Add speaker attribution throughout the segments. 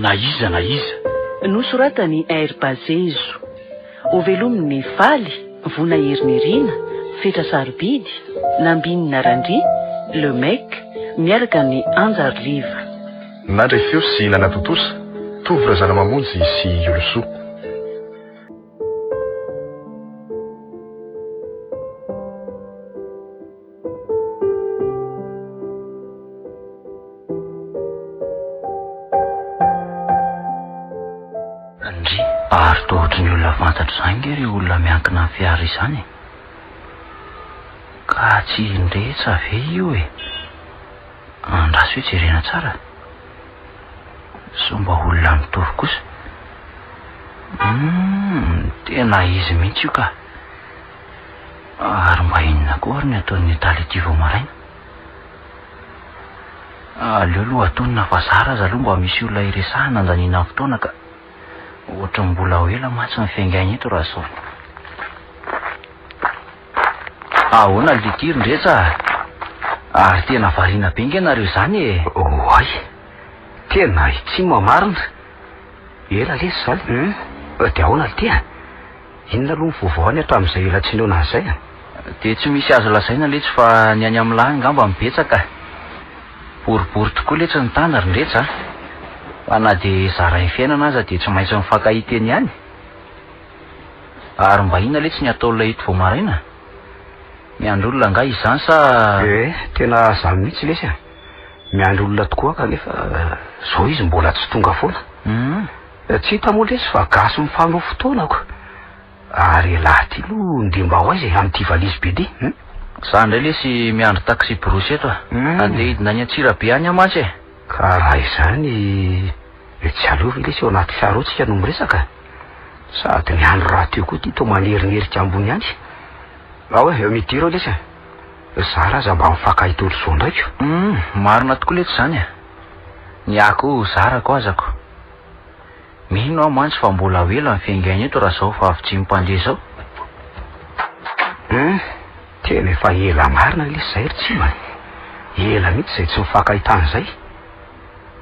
Speaker 1: na iza
Speaker 2: nosoratany air bazezo ho velomin'ny faly vona herinirina fetra sarobidy lambinina randry le mek miaraka ny anjariliva
Speaker 3: nandray feo sy nanatotosa tovy razana mamonjy sy olosoa
Speaker 1: ary tohotry ny olona fantatro izany nge ry olona miankina ny fiara izany ka tsy indrehetsa ve io e andraso hoe jerena tsara so mba olona mitovy kosa tena izy mihitsy io ka ary mba inona koa ary ny ataon'ny taly ity vao maraina aleo aloha atonina fa zara aza aloha mba misy olona iresahana anjanina ny fotoana ka ohatra mbola ho ela matsy ny fiangaina eto raha so ahoana litiry ndretsa ary tena variana be nge nareo izany e
Speaker 4: oay tena tsy mamarina ela lesy zany dia ahoana ltia inona aloha mivovoany hatramin'izay ela tsy neona azay
Speaker 1: dia tsy misy azo lazaina letsy fa ny any amin'ny lahy ngamba mibetsaka boribory tokoa letsy ny tany ry ndretsa fa na dia zaray fiainana aza dia tsy maintsy mifankahiteny ihany ary mba inona letsy ny ataolona ito vao maraina miandro olona nga izany sa
Speaker 4: tena zany mihitsy lesy miandro olona tokoa kanefa zao izy mbola tsy tonga foana tsy hita moa lesy fa gasy mifano fotoanako ary lahaty lo ndemba ho aizy amin'ity valizy be dy
Speaker 1: za ndray lesy miandro taxi brosy eto andeha hidina any Antsirabe any amatsy e
Speaker 4: ka raha izany tsy aleova lesy eo anaty fiara tsika no miresaka sady ny andro raha teo koa ty to manerineriky ambony any ao e midiro lesy zara aza mba mifankahitolo zao ndraiko
Speaker 1: marina tokoa letsy zany ny ako zara ko azako mino aho mantsy fa mbola hoela ny fiangaina eto raha zao fa avy tsy mimpandeha zao
Speaker 4: tena efa ela marina lesy zay ry tsy ma ela mihitsy zay tsy mifankahitana zay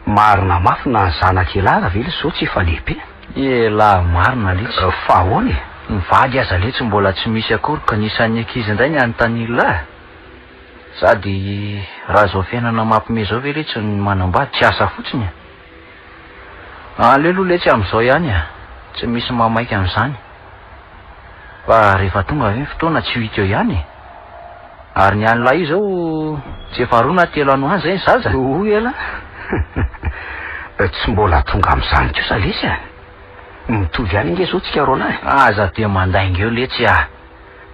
Speaker 4: marina mafy na zanak'elara vely zao tsy efa lehibe
Speaker 1: ela marina letsy
Speaker 4: fa ahoany
Speaker 1: mivady aza letsy mbola tsy misy akory ka nisan'ny ankizy indray ny anontanyolona sady raha zao fiainana mampime zao ve letsy ny manambady tsy asa fotsiny aleo aloha letsy amin'izao ihany tsy misy mamaika amin'izany fa rehefa tonga ve fotoana tsy ho hita eo ihany ary ny an'lahy io zao tsy efa roa na telo ano any zay ny zaza
Speaker 4: ela tsy mbola tonga amin'izany kosa lesy mitovy any nge zao tsika ro lahy
Speaker 1: aza dia mandainga eo letsy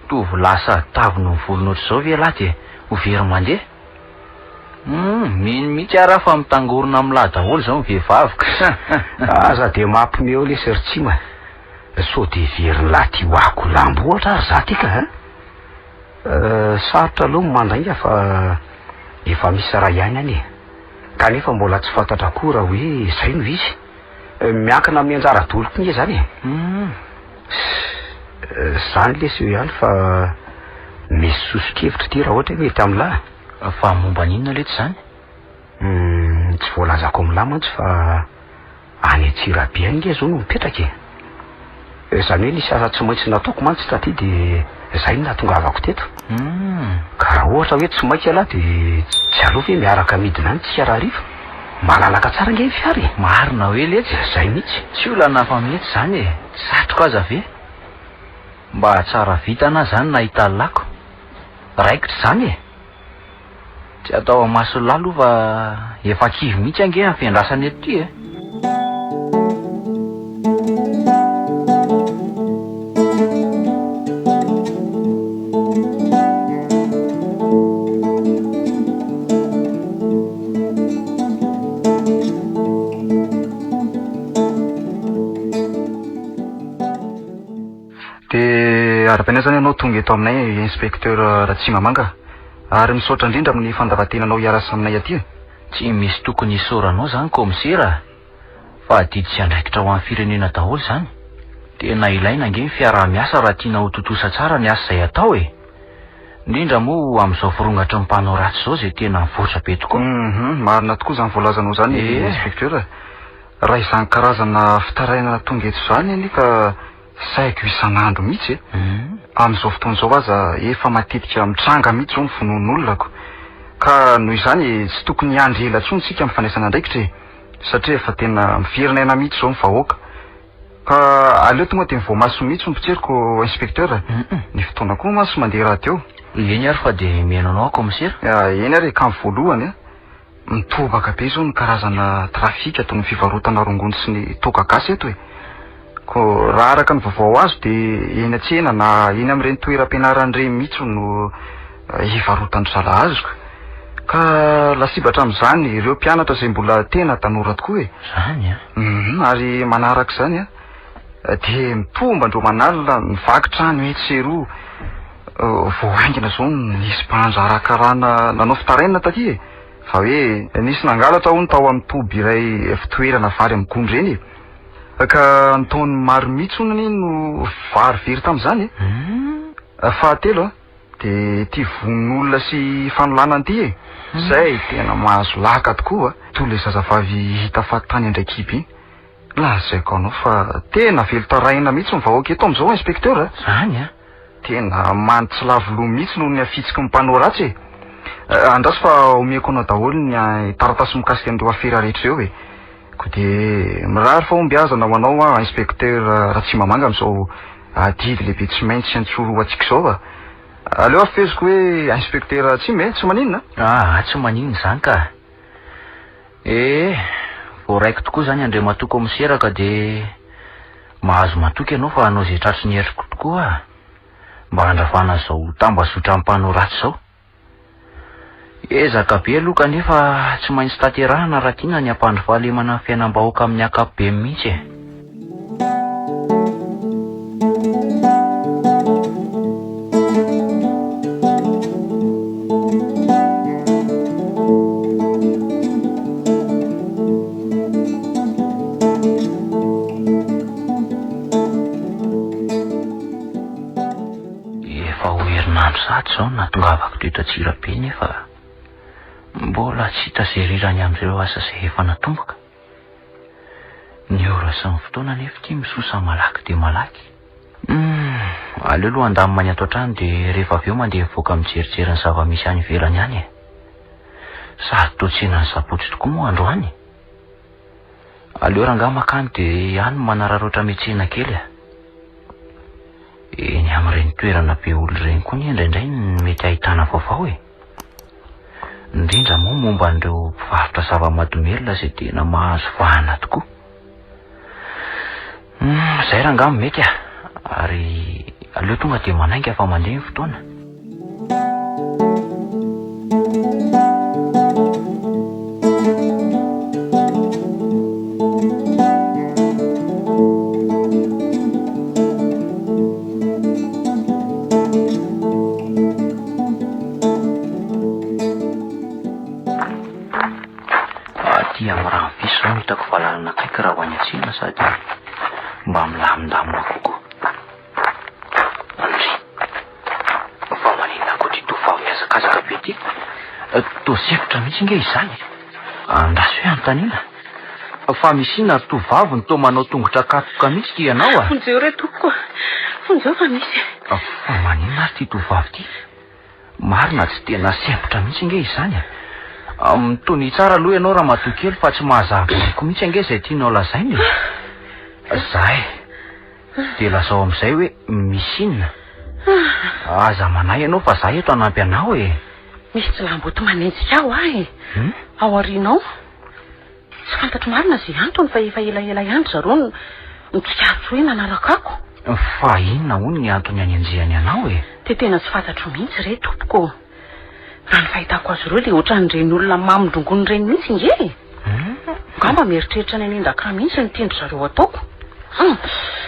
Speaker 1: tovy lasa tavy no volony ohatr' zao ve lahy dia ho very mandeha mino mihitsy araha fa mitangorona amin'lahy daholo zao mivehivavika
Speaker 4: aza dia mampime eo lesy ry tsima so dia very lahy ty hoako lambo ohatra ary za ty ka sarotra aloha mandainga fa efa misy raha ihany any kanefa mbola tsy fantatra koa raha hoe zay no izy miankina amin'ny anjara-doloko nge zany zany lesy eo ihany fa misy soso-kevitra ty raha ohatra mety amin'lahy
Speaker 1: fa momba ninona letsy zany
Speaker 4: tsy voalazako amin'lahy mantsy fa any Antsirabe any nge zao no mipetraka zany hoe nisy asa tsy maintsy nataoko mantsy taty dia zay no natongavako teto ka raha ohatra hoe tsy mainka lahy dia tsy aloha ve miaraka midina any tsika raha riva malalaka tsara nge fiara
Speaker 1: marina hoe letsy
Speaker 4: zay mihitsy
Speaker 1: tsy olana fa mihetsy zany satroka aza ve mba tsara vitana zany nahita lako raikitra zany tsy atao amaso lahy aloha fa efa kivy mihitsy ange amin'ny fiandrasany eto ty
Speaker 3: Ara-piaina zany ianao tonga eto aminay inspecteur Ratsimamanga ary misaotra indrindra amin'ny fandavantenanao hiarasa aminay aty
Speaker 1: tsy misy tokony hisoranao zany komisera fa didy sy andraikitra ho amin'ny firenena daholo zany tena ilaina ange ny fiarah-miasa raha tiana ho totosa tsara ny asa izay atao e. Indrindra moa amin'izao vorongatra ny mpanao ratsy izao izay tena mivoatra be tokoa.
Speaker 3: Marina tokoa izany voalazanao izany inspekteur. Raha izany karazana fitaraina tonga eto izany ani ka saiko isan'andro mihitsy e. Amin'izao fotoana izao aza efa matetika mitranga mihitsy zao ny fonon'olonako. Ka noho izany tsy tokony hiandry ela intsony tsika amin'ny fandraisana andraikitra e. Satria efa tena miverina aina mihitsy zao ny vahoaka. Ka aleo tonga dia mivoamaso mihitsy ny mpitseriko inspekteur. Ny fotoana koa maso mandeha raha teo.
Speaker 1: Eny ary fa dia mihainanao komisera?
Speaker 3: Eny ary ka amin'ny voalohany mitobaka be zao ny karazana trafika toy ny fivarotana rongony sy ny toaka gasy eto e. Ko raha araka ny vaovao azo dia eny an-tsena na eny amin'ireny toeram-pianaran'ireny mihitsy no hivarotany zala azoko. Ka lasibatra amin'izany ireo mpianatra izay mbola tena tanora tokoa e.
Speaker 1: Zany
Speaker 3: Ary manaraka izany dia mitomba andreo manalina mivaky trano etsy sy eroa. Vao haingina zao nisy mpanjara karana nanao fitaraina taty e. Fa hoe nisy nangalatra hono tao amin'ny toby iray fitoerana vary amin'ny gony ireny e. Ka nataony maro mihitsy honany no vary very tamin'izany e. Fahatelo dia ity von'olona sy fanolanana ity e. Zay tena mahazo laka tokoa. Toy le zazavavy hita fahatany andraikipy iny. Lazaiko anao fa tena velotaraina mihitsy ny vahoaka eto amin'izao inspekteur.
Speaker 1: Zany
Speaker 3: tena manitsy lavoloa mihitsy noho ny afitsiky ny mpanao ratsy e. Andraso fa omeko anao daholo ny taratasy mikasika an'ireo afera rehetra eo e. Ko dia mirary fa ombiazana ho anao inspekteur Ratsimamanga amin'izao adidy lehibe tsy maintsy antsoro atsika izao aleo afeziko hoe inspekteur Ratsime tsy maninona?
Speaker 1: Tsy maninona izany ka. Vao raiko tokoa izany andre matoky komisera ka dia mahazo matoky ianao fa hanao izay tratry ny heriko tokoa mba handrafana izao tambazotra mpanao ratsy izao. Ezaka be aloha kanefa tsy maintsy tanterahana raha tiana ny ampandry fahalemana fiainam-bahoaka amin'ny ankapobeny mihitsy e. Efa ho herinandro zato izao natongavako teto Antsirabe nefa mbola tsy hita izay rirany amin'ireo asa izay efa natomboka. Ny ora sy ny fotoana nefa ity misosa malaky dia malaky. Aleo aloha andamy many ato an-trano dia rehefa avy eo mandeha mivoaka mijerijery ny zava-misy any ivelany any e. Sady toa tsenany sapotsy tokoa moa androany. Aleo rangaha makany dia any manararoatra metsena kely eny amin'ireny toerana be olo ireny koa ny indraindray mety ahitana vaovao e. Indrindra moa momba an'ireo mpivarotra zava-mahadomelona izay tena mahazo vahana tokoa. Izay rangaha mety ary aleo tonga dia manainga fa mandeha ny fotoana. Tia miraha miviso zao hitako valalana kaiky raha ho any an-tsena sady mba milamindamina kokoa. Andry, fa maninona koa ty tovavy miazakazaka be ty? Toa sefitra mihitsy nge izany. Andraso hoe anontaniana. Fa misy inona tovavy ny toa manao tongotra katoka mihitsy ty ianao
Speaker 2: Fonjeo re tompoko. Fonjeo fa misy.
Speaker 1: Fa maninona ary ty tovavy ty? Marina tsy tena sefitra mihitsy nge izany mitony tsara aloha ianao raha matokely fa tsy mahazavako mihitsy ange izay tianao lazainy. Zay dia lazao amin'izay hoe misy inona. Aza manahy ianao fa zah eto hanampy anao e.
Speaker 2: Misy tsy lamboty manenjika aho ao aorianao. Tsy fantatro marina izay antony fa efa elaela ihany zareo nitsikavitra hoe nanaraka ako.
Speaker 1: Fa inona hono ny antony hanenjehany anao e?
Speaker 2: Dia tena tsy fantatro mihitsy re tompoko. Raha ny fahitako azy ireo dia ohatran'ireny olona mamindrongony ireny mihitsy nge. Ngamba mieritreritra ny anendakira mihitsy ny tendry zareo ataoko.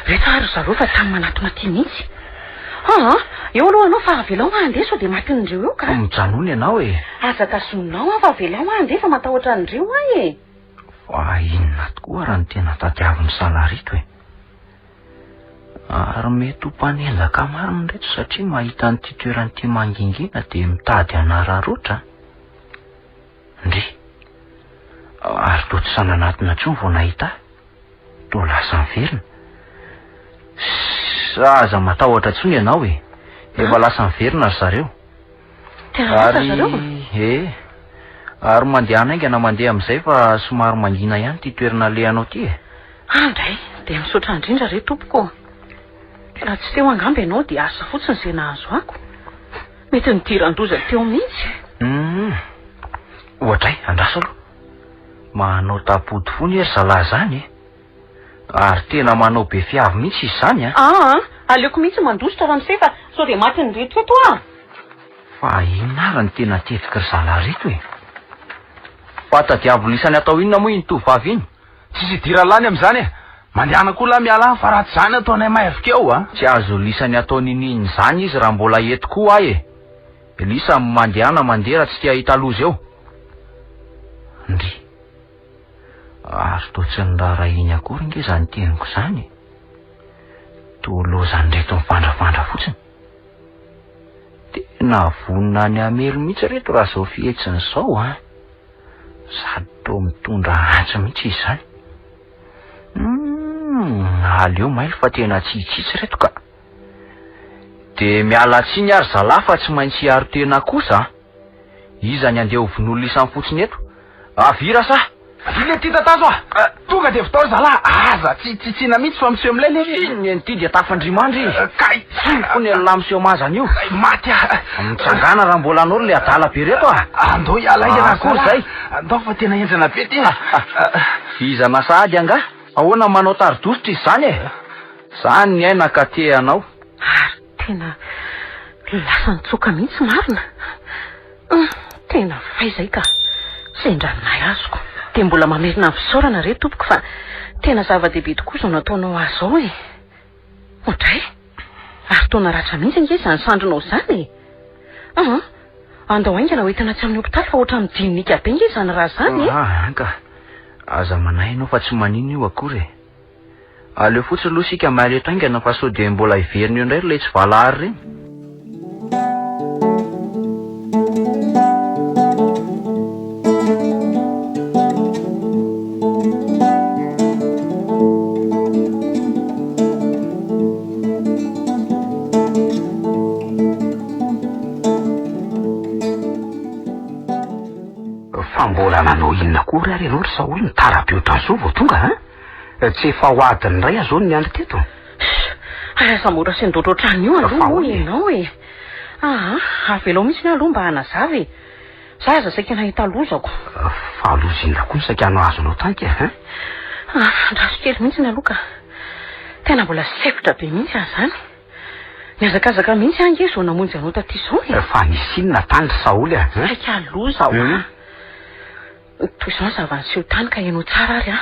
Speaker 2: Rehefa ary zareo fa tamy manatona ty mihitsy. Eo aloha anao fa avelao mandeha sao dia matin'ireo eo ka.
Speaker 1: Mijanona ianao e.
Speaker 2: Aza tasononao fa avelao mandeha fa matahotra an'ireo e.
Speaker 1: Fa inona tokoa raha ny tena tadiavin'ny salarito e. Ary mety ho mpanendaka marina reto satria mahita n'ity toeran'ity mangingina dia mitady anara rotra. Ndry, ary toa tsy sananatina intsony vao nahita toa lasa miverina. Aza matahotra intsony ianao e, efa lasa miverina ry zareo. Ary mandeha anaingana mandeha amin'izay fa somary mangina ihany ty toerana lehanao ty e.
Speaker 2: Andray dia misaotra indrindra re tompoko. Raha tsy teo angamba ianao dia asa fotsiny izay nahazo ako. Mety nidiran-doza teo mihitsy.
Speaker 1: Ohatray, andraso aloha. Manao tapody fony ery zalahy zany e. Ary tena manao be fiavy mihitsy izy zany a.
Speaker 2: Aleoko mihitsy mandositra raha misy fa sao dia maty ny reto eto a.
Speaker 1: Fa inona ary ny tena tetika ry zalahy reto e. Fatadiavolisany atao inona moa iny tovavy iny?
Speaker 4: Tsisy dira lany am'izany e. Mandehana koa la miala fa raha tsy zany ataonay mahavokeo a.
Speaker 1: Tsy azo lisany atao nininy zany izy raha mbola eto koa ahy e. Lisa mandehana mandeha tsy tia hita loza eo. Ndry, ary toa tsy ny rara iny akory nge zany teniko zany. Toa lozany reto mifandrafandra fotsiny. Tena vonina ny amelo mihitsy reto raha zao fihetsiny zao a. Sady toa mitondra antso mihitsy izy zany. Aleo mailo fa tena tsitsitsy reto ka. De miala tsiny ary zalahy fa tsy maintsy aro tena kosa. Izany andeha ho vonolo isany fotsiny eto. Avira sa?
Speaker 4: Ile ty tatazo a. Tonga de votao zalahy. Aza tsitsitsina mihitsy fa miseho amilay le.
Speaker 1: Iny ty dia tafandrimandry.
Speaker 4: Kay.
Speaker 1: Fony la miseho mazany io.
Speaker 4: Maty a.
Speaker 1: Mitsangana raha mbola anao le adala be reto a.
Speaker 4: Andao iala iana
Speaker 1: koa zay.
Speaker 4: Andao fa tena enjana be ty.
Speaker 1: Fizana sahady anga. Ahoana manao taridositra izy zany e. Zany ny aina ka te anao.
Speaker 2: Ary tena lasa nitsoka mihitsy marina. Tena faizay ka. Sendranay azoko. Dia mbola mamerina ny fisaorana re tompoko fa tena zava-dehibe tokoa izao nataonao azy ao e. Ohatray, ary toa naratra mihitsy ange izany sandronao izany e. Andao aingana hoentina tsy amin'ny hopitaly fa ohatran'ny dinika be nge izany raha izany e.
Speaker 1: Anka, aza manay ianao fa tsy manino io akory e. Aleo fotsiny aloha sika mahareto aingana fa sao dia mbola hiverina io indray ilay tsy valary reny.
Speaker 4: Mbola nanao inona kory ary ianao ry sa hoe mitara-be ohatran'izao vao tonga a? Tsy efa ho adiny ray azao ny andro teto.
Speaker 2: Asa mora sy nidotro ohatrany io aloha moa ianao e. Avelao mihitsy ny aloha mba hanazava e. Za aza saika nahita lozako.
Speaker 4: Fa lozinga koa ny saika hanao azonao tanky e.
Speaker 2: Raso kely mihitsy ny aloha ka. Tena mbola sekotra be mihitsy azy zany. Miazakazaka mihitsy ange zao namonjy anao taty izao e.
Speaker 4: Fa nisy inona tany ry Saoly a?
Speaker 2: Saika loza ao. Toy izao zavany seho tany ka ianao tsara ary a.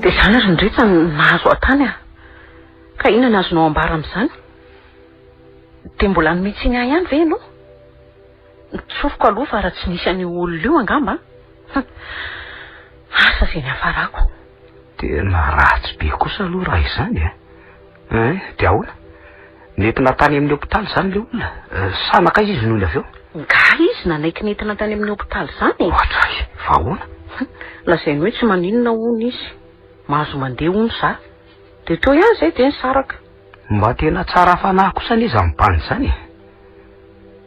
Speaker 2: Dia izany ary ndretra nahazo atany a. Ka inona nazonao ambara amin'izany? Dia mbola nometsiny ahy ihany ve ianao? Nitsofoko aloha fa raha tsy nisy an'io olona io angamba. Asa izay ny hafarako.
Speaker 4: Tena ratsy be kosa aloha raha izany e. Dia ahoana? Nentina tany amin'ny hopitaly zany le olona. Sanaka izy noho avy eo.
Speaker 2: Nga izy nanaiky nentina tany amin'ny hopitaly zany.
Speaker 4: Ohatray, fa ahoana?
Speaker 2: Lazainy hoe tsy maninona hono izy. Mahazo mandeha hono za. Dia teo ihany izay dia nisaraka.
Speaker 4: Mba tena tsara fanahy kosa ny izy amin'ny zany.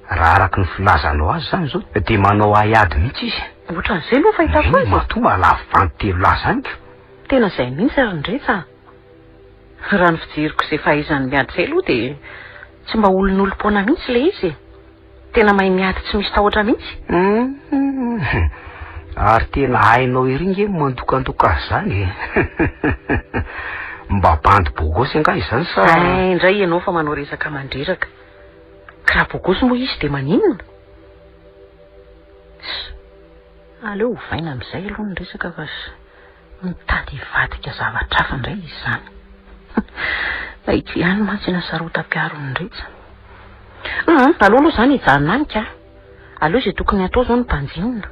Speaker 4: Raha araky ny filazanao azy zany zao dia manao aiady mihitsy izy.
Speaker 2: Ohatran'izay aloha fahitako azy.
Speaker 4: Mahatonga lafo vantelo lahy zany.
Speaker 2: Tena izay mihitsy ary ndretra. Raha ny fijeriko izay fahaizany miady izay aloha dia tsy mba olon'olom-poana mihitsy ilay izy. Tena mahay miady tsy misy tahotra mihitsy.
Speaker 4: Ary tena hainao ery nge mandokandoka azy zany. Mba bandy bogosy anga izany sa?
Speaker 2: Indray ianao fa manao resaka mandreraka. Ka raha bogosy moa izy dia maninona? Aleo ho vaina amin'izay aloha ny resaka fa mitady hivadika zavatra hafa indray izy izany. Ito ihany mantsy nasarotam-piaro ny rehetra. Aleo aloha izany hijanona any ka. Aleo izay tokony atao izao ny mpanjinona.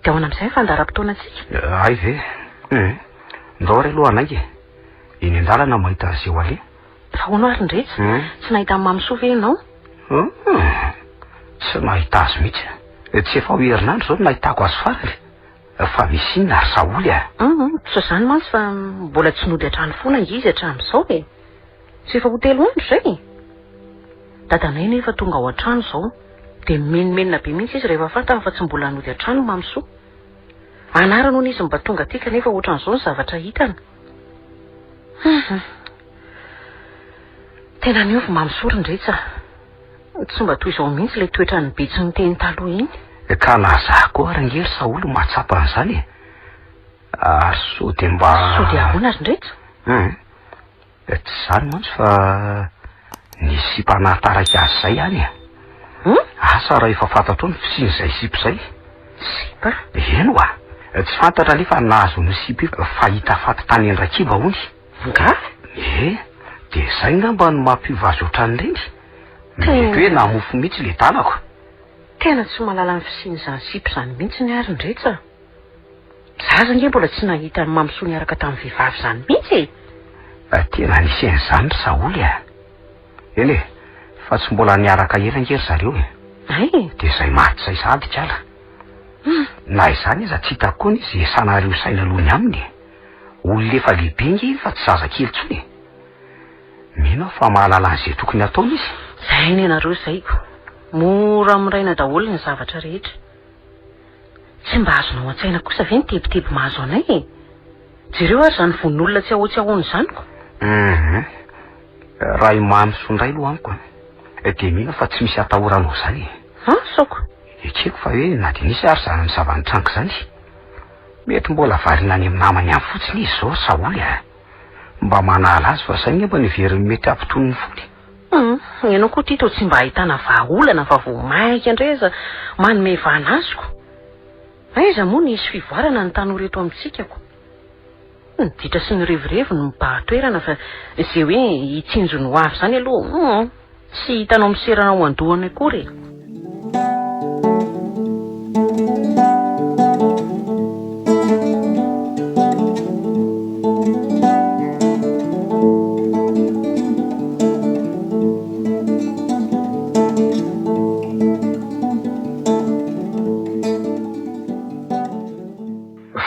Speaker 2: Dia ahoana amin'izay fandaharam-potoanantsika?
Speaker 4: Ay ve? Ndao ry aloha anangy. Eny an-dalana mahita azy eo ale.
Speaker 2: Ahoana ary ny rehetra? Tsy nahita amin'ny Mamsoa ve ianao?
Speaker 4: Tsy nahita azy mihitsy. Tsy efa ho herinandro izao no nahitako azy farany. Fa misy inona ary Saoly a?
Speaker 2: Tsy izany mantsy fa mbola tsy nody hatrany foana izy hatramin'izao e. Tsy efa ho 3 andro izay. Dadanay nefa tonga ao an-trano izao dia menomenona be mihitsy izy rehefa fantany fa tsy mbola nody hatrany Mamsoa. Anarano izy mba tonga aty kanefa ohatran'izao ny zavatra hitany. Tena niovy Mamsoa ry ndretra. Tsy mba toy izao mihitsy ilay toetrany betsy ny teny taloha iny.
Speaker 4: Ka nazaha koa arangely Saoly mahatsapa an'izany. Ary sao dia mba...
Speaker 2: Sao dia ahoana azy ndretra?
Speaker 4: Tsy izany mantsy fa nisy mpanataraka azy izay ihany. Asa raha efa fantatro ny fisian'izay sipa izay.
Speaker 2: Sipa?
Speaker 4: Eno a. Tsy fantatra alefa nahazo ny sipa fahita faty tany Andrakiba hony.
Speaker 2: Nga?
Speaker 4: Dia izay ngamba no mampivazy ohatran'ireny. Mety hoe namofo mihitsy ilay tanako.
Speaker 2: Tena tsy mahalala ny fisian'izany sipa izany mihitsy ny ary ndretra. Zaza nge mbola tsy nahita ny Mamsoa niaraka tamin'ny vehivavy izany mihitsy.
Speaker 4: Tena nisy an'izany ry Saoly a. Eny fa tsy mbola niaraka elangery zareo e. Dia izay maty izay sady kala. Na izany iza tsy hitako koa izy esanareo saina lohany aminy. Olona efa lehibe nge fa tsy zazakely intsony. Mino fa mahalala an'izay tokony ataony izy.
Speaker 2: Izay ny ianareo izayko. Mora miraina daholo ny zavatra rehetra. Tsy mba azonao an-tsaina kosa ve ny tebiteby mahazo anay e. Jereo ary izany von'olona tsy ahotsy ahoana izanyko.
Speaker 4: Raha i Mamsoa indray aloha amiko dia mino fa tsy misy atahoranao izany.
Speaker 2: Saoko?
Speaker 4: Ekeko fa hoe na dia nisy ary izany ny zava-nitranga izany. Mety mbola variana any amin'ny namany any fotsiny izy izao Saoly a. Mba manahala azy fa izay ngamba niveriny mety ampitony ny foly.
Speaker 2: Ianao koa tito tsy mba ahitana vahaolana fa vao maika indreza manome vanaziko. Aiza moa nisy fivoarana ny tanora eto amintsika. Ditra sy ny revirevo no mibahatoerana fa izay hoe hitsinjo ny ho avy izany aloha tsy hitanao miserana ao an-dohany akory.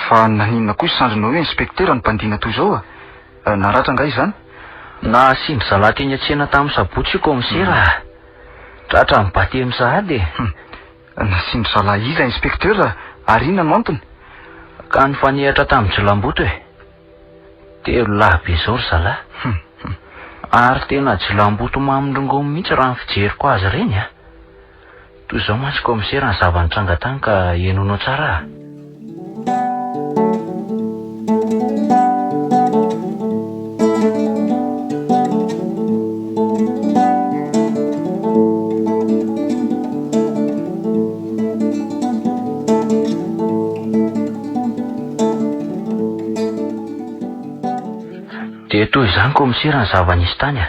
Speaker 3: Fa naninona koa isandronao hoe inspektera ny mpandiana toy izao a? Naratra ngay izany?
Speaker 1: Na sindry zalaty eny an-tsena tamin'ny sabotsy io komisera. Tratra mibate misahady.
Speaker 3: Nasindry zalahy iza inspektera ary inona no antony?
Speaker 1: Ka nifanehatra tamin'ny jilamboto e. 3 lahy be izao ry zalahy. Ary tena jilamboto mamindrongo mihitsy raha ny fijeriko azy ireny a. Toy izao mantsy komisera ny zava-nitranga tany ka henonao tsara. Dia toy izany komisera ny zava-nisy tany a.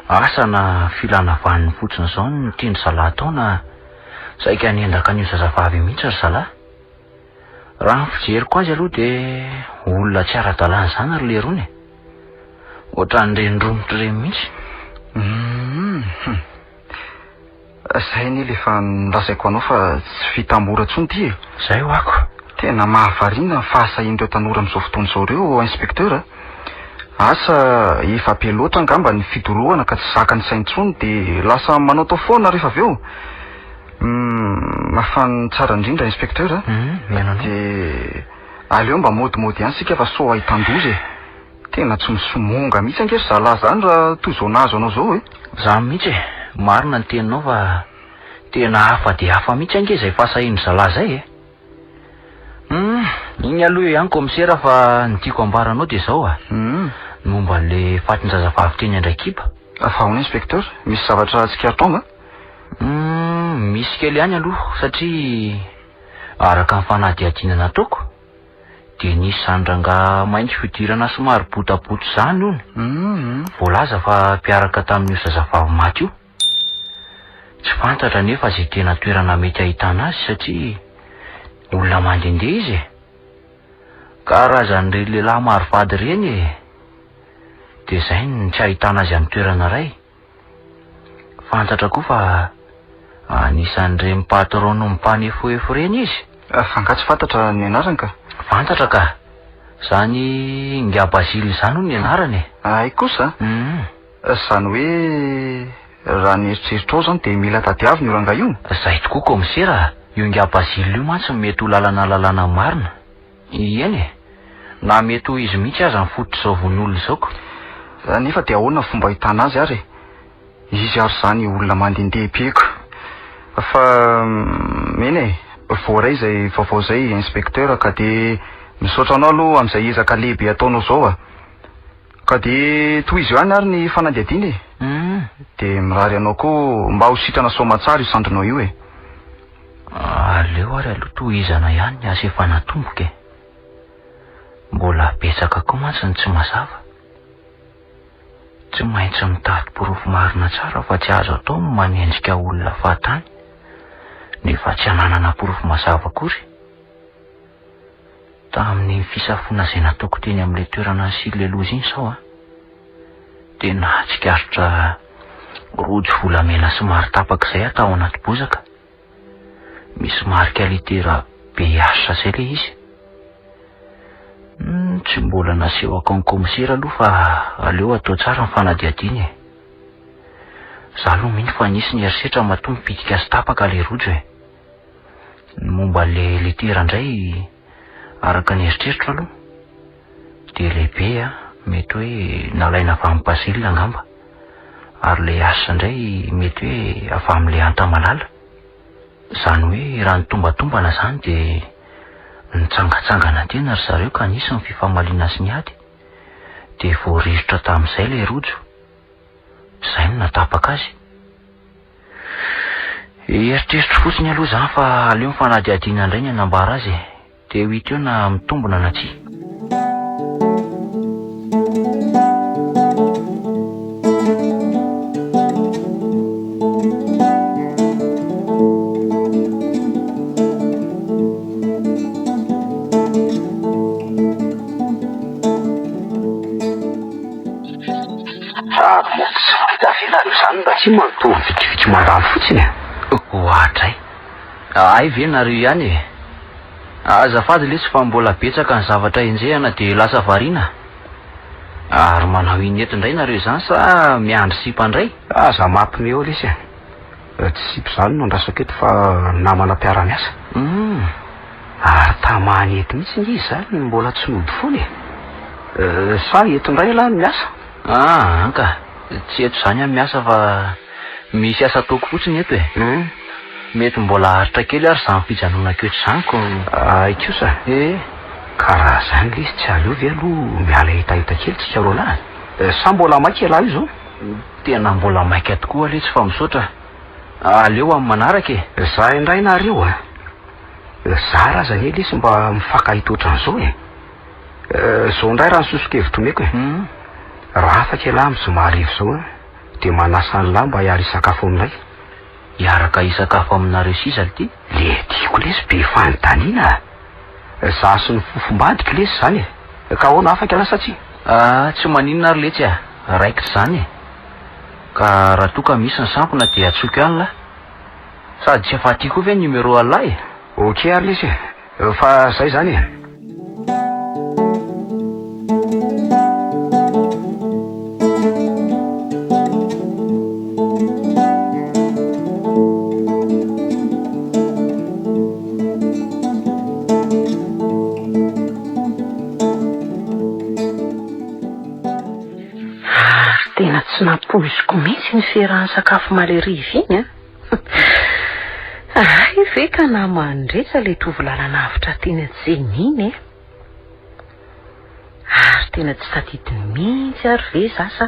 Speaker 1: Asa na filana vaniny fotsiny izao ny tindry zalahy tao na saika niendaka an'io zazavavy mihitsy ry zalahy. Raha ny fijeriko azy aloha dia olona tsy ara-dalàna izany ary le rony. Ohatran'ireny romotra ireny mihitsy.
Speaker 3: Izay ny efa nolazaiko anao fa tsy vita mora intsony ty e.
Speaker 1: Izay ho ako.
Speaker 3: Tena mahavariana ny fahasahian'ireo tanora amin'izao fotoana izao ireo inspektera. Asa efa be loatra angamba ny fidorohana ka tsy zakany saintsony dia lasa manao tao foana rehefa avy eo. Mafany tsara indrindra inspektera. Dia aleo mba modimody ihany sika fa sao ahitan-doza e. Tena tsy misomonga mihitsy ange zalahy izany raha toy izao nahazo anao izao e.
Speaker 1: Izany mihitsy e. Marina ny teninao fa tena hafa dia hafa mihitsy ange izay fahasahian'ny zalahy izay e. Iny aloha ihany komisera fa ny tiako ambaranao dia izao a. Momba an'ilay fatin-jazavavy teny Andrakiba.
Speaker 3: Fa ahoana inspektera? Misy zavatra tsy keratonga?
Speaker 1: Misy kely ihany aloha satria araka ny fanadihadiana nataoko de nisy zandrangà mainty fidirana somary botabota zany ony. Voalaza fa mpiaraka tamin'io zazavavy maty io. Tsy fantatra nefa zay tena toerana mety ahitana azy satria olona mandendeha izy e. Karazan'ireny lehilahy maro vady reny e. De zay ny tsy ahitana azy amin'ny toerana iray. Fantatra koa fa anisan'ireny patron no mimpanefoefo reny izy.
Speaker 3: Fa tsy fantatra ny anarany ka?
Speaker 1: Fantatra ka. Zany Nga Basily zany ho ny anarany.
Speaker 3: Ay kosa? Zany hoe raha ny eritreritro zany de mila tadiavy ny oranga io.
Speaker 1: Zay tokoa komisera. Io Nga Basily io mantsy mety ho lalana marina. Eny e. Na mety ho izy mihitsy aza mifototra zao von'olona zaoko.
Speaker 3: Nefa de ahoana fomba ahitana azy ary? Izy ary zany olona mandendeha peko. Fa mene voaray zay vaovao zay inspekteur ka de misaotra anao aloha amin'izay ezaka lehibe ataonao zao a. Ka de toy izy ihany ary ny fanadihadiny e. De mirary anao koa mba ho sitrana soamatsara io sandrinao io e.
Speaker 1: Aleo ary aloha tohizana ihany ny asa efa natomboka e. Mbola betsaka koa mantsy ny tsy mazava. Tsy maintsy mitady porofo marina tsara fa tsy azo atao manendrika olona fahatany nefa tsy ananana porofo mazava akory. Tamin'ny fisafona izay nataoko teny amin'ilay toerana Silelozy iny sao a, de nahatsikaritra rojo volamena somary tapak'izay atao anaty bozaka. Misy marika litera be asa zay le izy. Tsy mbola naseho akao komisera aloha fa aleo atao tsara ny fanadihadiny e. Za aloha miny fa nisy ny erisetra matombo pitika sy tapaka le rojo e. Momba le litera indray araka ny eritreritro aloha de lehibe a, mety hoe nalaina avy amin'ny Basily angamba. Ary le asa indray mety hoe avy amin'le Antamalala. Zany hoe raha nitombatomba zany de nitsangatsangana tena ry zareo ka nisy ny fifamaliana sy ny ady. De voarivotra tamin'izay le rojo. Zay no natapaka azy. Eritreritro fotsiny aloha zany fa aleo fanadihadiana indray ny anambara azy. De ho hita eo na mitombona na tsia.
Speaker 4: Zany mba tsy manotovy vitrivitry mandalo fotsiny e.
Speaker 1: Ohatray. Ay ve nareo ihany e. Azafady lesy fa mbola betsaka ny zavatra enjehana de lasa variana. Ary manao inety indray nareo zany sa miandry sipa indray?
Speaker 4: Aza mampime eo lesy e. Tsy sipy zany no andrasako eto fa namana mpiara-miasa. Ary tamany eto mihitsy izy zany mbola tsy nody foana e. Sa eto indray ala miasa?
Speaker 1: Anka. Tsy eto zany amin'ny miasa fa misy asa ataoko fotsiny eto e. Mety mbola haritra kely ary zany fijanonako eto zaniko.
Speaker 4: Kosa? Karaha zany lesy tsy aleo ve aloha miala hitahita kely tsika roa lahy. Sa mbola maika lahy io zao?
Speaker 1: Tena mbola maika tokoa le tsy fa misaotra. Aleo amin'ny manaraka e.
Speaker 4: Za indray nareo a. Za raha zany lesy mba mifankahita ohatran'izao e. Zao indray raha nisosokevitro meko e. Raha afaka lahy mizoma arivo zao a, de manasa ny lahy mba hiary isakafo aminay.
Speaker 1: Hiaraka isakafo aminareo sisa ty?
Speaker 4: Le tiako lesy be fanontaniana. Za sy ny fofombadiko lesy zany e. Ka ahoana afaka lasa tsy?
Speaker 1: Tsy maninona ary letsy a, raikitra zany e. Ka raha toa ka misy ny sampona de atsoky ihany lahy. Sady tsy efa tiako ve numero alahy?
Speaker 4: Ok ary lesy e, fa zay zany e.
Speaker 2: Tena tsy nampoiziko mihitsy ny fiarahan'ny sakafo maleriva iny a. Ay ve ka na mandretsa le tovolalana avitra teny atseny iny e. Ary tena tsy tadidiny mihitsy ary ve zasa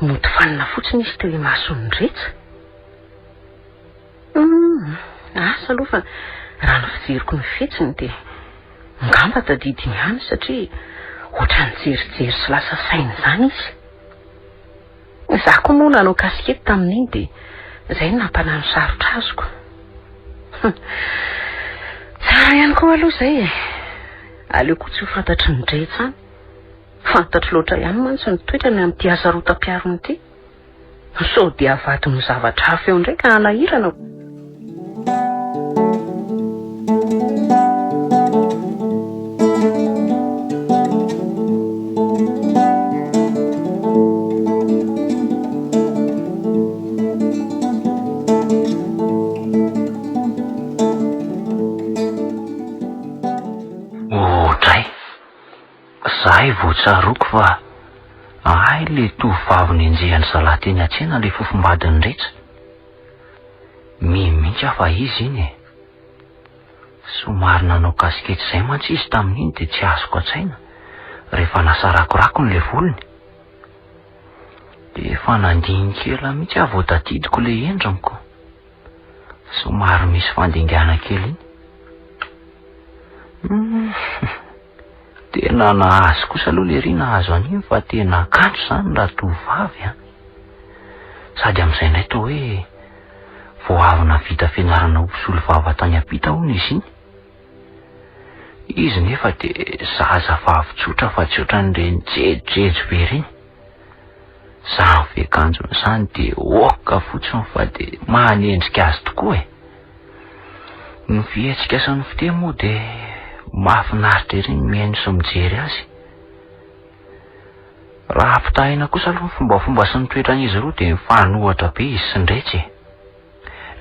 Speaker 2: mody fanina fotsiny izy teo imasony retsa. Asa aloha fa raha ny fijeriko ny fetsiny de ngamba tadidiny ihany satria ohatrany jerijery sy lasa saina izany izy. Za koa moa nanao kasikety tamin'iny dia izay no nampanano sarotra azoko. Tsara ihany koa aloha izay e. Aleo koa tsy ho fantatry ny dretsy any. Fantatry loatra ihany mantsy ny toetrany amin'ity asa rotam-piarona ity. So dia avady ny zavatra hafa eo ndraika anahirana.
Speaker 1: Zahay voatsaroko fa ay le tovavy nenjehany zalahy teny an-tsena le fofombadiny rehetra. Mihitsy afa izy iny e. Somary nanao kasikety izay mantsy izy tamin'iny dia tsy azoko an-tsaina rehefa nasa rakorakony le volony. Dia efa nandiny kely mihitsy aho vao tadidiko le endriko. Somary misy fandingana kely iny. Tena nahazo kosa aloha le ry nahazo an'iny fa tena kanto izany raha tovavy a. Sady amin'izay indray toa hoe vao avy navita fianarana hompisolo vava tany ampita hono izy iny. Izy nefa dia zaza vavy tsotra fa tsy ohatran'ireny jejojejo be ireny. Izany fiakanjony izany dia oka fotsiny fa dia manendrika azy tokoa e. Ny fihetsika sy ny fiteny moa dia mahafinaritra ireny mihaino sy mijery azy. Raha ampitahina kosa aloha fombafomba sy ny toetran'izy roa dia mifanohatra be izy sy ndretsy.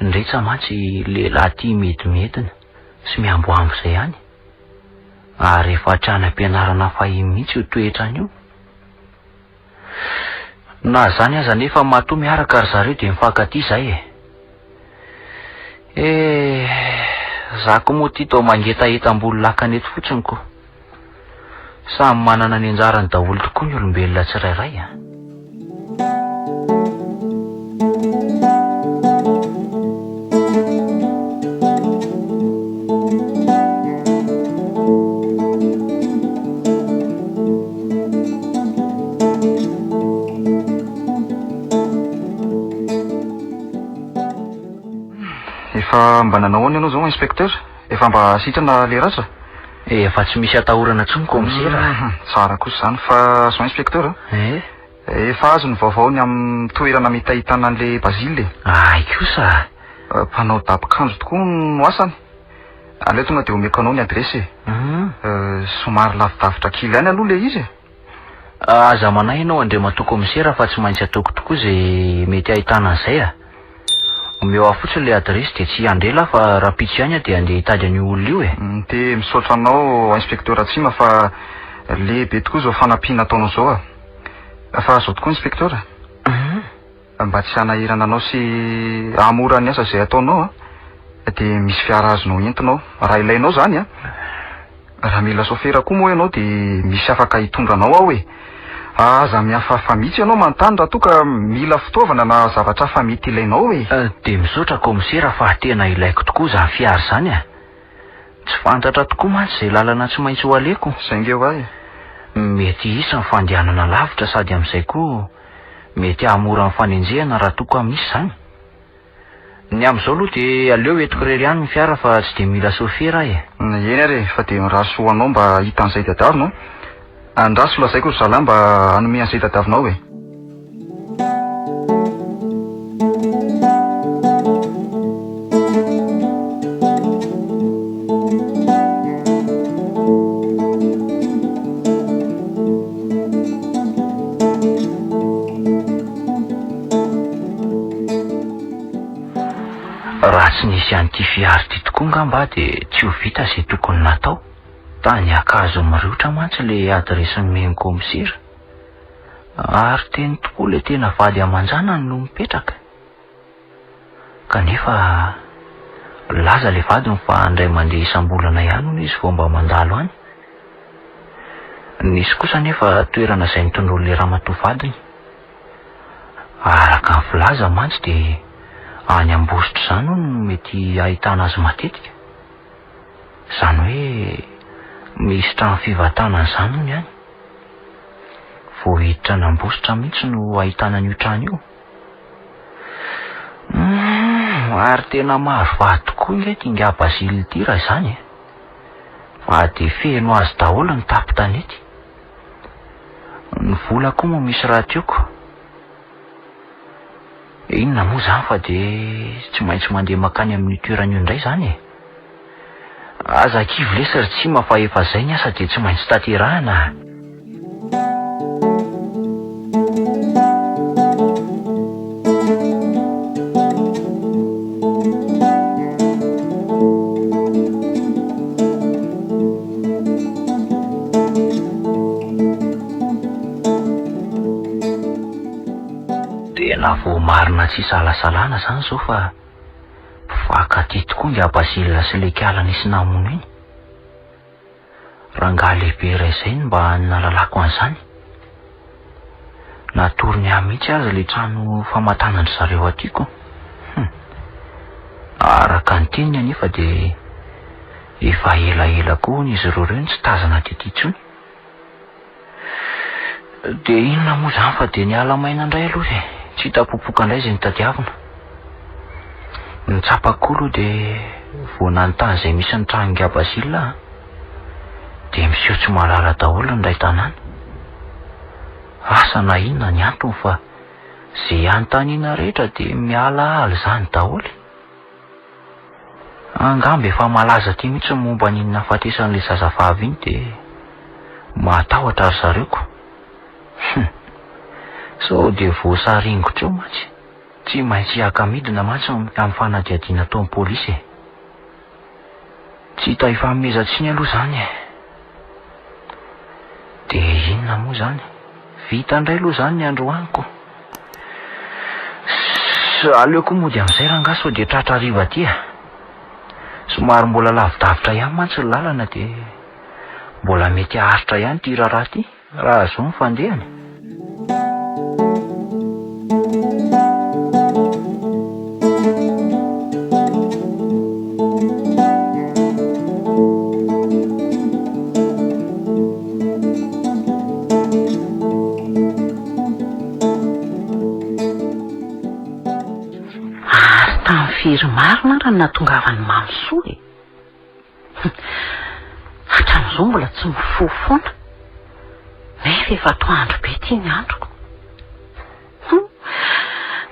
Speaker 1: Ndretsa mantsy lehilahy tia medimedina sy miamboambo izay ihany. Ary efa hatrany am-pianarana fahiny mihitsy io toetran'io. Na zany aza nefa matoa miaraka ry zareo dia mifankatia izay e. Zako moa ty tao mangetahetam-bolo lakany eto fotsiny ko. Samy manana ny anjarany daholo tokoa ny olombelona tsirairay a.
Speaker 3: Efa mba nanao ianao zao inspecteur? Efa mba sitrana le ratra?
Speaker 1: Efa tsy misy atahorana tsony komisera.
Speaker 3: Tsara kosa izany fa so inspecteur. Efa azo ny vaovaony amin'ny toerana mitahitana an'le Bazile.
Speaker 1: Ay kosa.
Speaker 3: Mpanao dapikanjo tokoa no asany. Aleo tonga dia omeko anao ny adresy. Somary lavidavitra kely ihany aloha le izy.
Speaker 1: Aza manay ianao andrematoa komisera fa tsy maintsy ataoko tokoa izay mety ahitana an'izay a. Omeo fotsiny le adresy dia tsy andrela fa raha pitso ihany dia andeha hitady an'io olona io e.
Speaker 3: Dia misaotra anao inspecteur Atsima fa lehibe tokoa izao fanampiana ataonao izao a. Fa zao tokoa inspecteur. Mba tsy hanahirana anao sy hamora ny asa izay ataonao a dia misy fiara azonao entinao raha ilainao izany a. Raha mila sofera koa moa ianao dia misy afaka hitondranao ao e. Aza mihafahafa mihitsy ianao manontany raha toa ka mila fitaovana na zavatra hafa mety ilainao e.
Speaker 1: Dia misaotra komisera fa tena ilaiko tokoa izany fiara izany a. Tsy fantatra tokoa mantsy izay lalana tsy maintsy ho aleko.
Speaker 3: Izay ngeo ahy.
Speaker 1: Mety isa ny fandehanana lavitra sady amin'izay koa mety hahamora ny fanenjehana raha toa ka misy izany. Ny amin'izao aloha dia aleo entiko irery ihany ny fiara fa tsy dia mila sofera e.
Speaker 3: Eny ary fa dia raso anao mba hitan'izay tadiavinao. Andraso lazaiko ry zalahy mba hanome an'izay tadiavinao e.
Speaker 1: Raha tsy nisy an'ity fiara ity tokoa ngamba dia tsy ho vita izay tokony natao. Tany akazo miriotra mantsy le adresin'ny meny komisera. Ary teny tokoa le tena vady amanjanany no mipetraka. Kanefa laza le vadiny fa andray mandeha isam-bolana ihany hono izy vao mba mandalo any. Nisy kosa nefa toerana izay mitondra le ramatoa vadiny. Araka ny filaza mantsy dia any Ambositra izany hono mety ahitana azy matetika. Izany hoe misy trano fivatana izany ony any. Voahiditra nambositra mihitsy no ahitana an'io trano io. Ary tena maro vato tokoa ilety inga Basily ity raha izany e. Fa de feno azy daholo ny tapitanety. Ny vola koa moa misy raha tioko. Inona moa zany fa de tsy maintsy mandeha makany amin'ny toeran'io indray zany e. Aza kivy lesary tsy mafa efa zay ny asa de tsy maintsy taterahana. Tena vo marina tsy salasalana zany zao fa mpifankaty tokoa ngy Basily sy lekala nisy namony iny. Rangahy lehibe iray izay mba nalalako an'izany. Natorony ahy mihitsy aza le trano famatanandry zareo atyko. Araka ny teniny anefa de efa elaela koa n'izy ireo reny tsy tazana tety intsony. De inona moa zany fa de niala maina indray aloha e. Tsy tapopoka indray izay nitadiavina. Nitsapako aloha de vao nanontany izay misy ny trano Basily de miseho tsy mahalala daholo ny ray tanàna. Asa na inona ny antony fa izay anontaniana rehetra de mialaala izany daholo. Angamba efa malaza ty mihitsy momba ny nahafatesan'ilay zazavavy iny de matahotra ry zareoko. So de voasaringotra eo mantsy. Tsy maintsy hiaka-midina mantsy amin'ny fanadiadiana ataon'ny polisy e. Tsy hita ifanomezantsiny aloha zany e. De inona moa zany? Vita indray aloha zany ny androaniko. Aleoko moa de amin'izay rangahy sao de tratra hariva aty e. Somary mbola lavidavitra ihany mantsy ny lalana de mbola mety haharitra ihany ty raharaha ty raha zao ny fandehany. Firy marina raha natongavany Mamsoa e. Hatramin'izao mbola tsy mifofoana. Nefa efa atoandro be ty ny androko.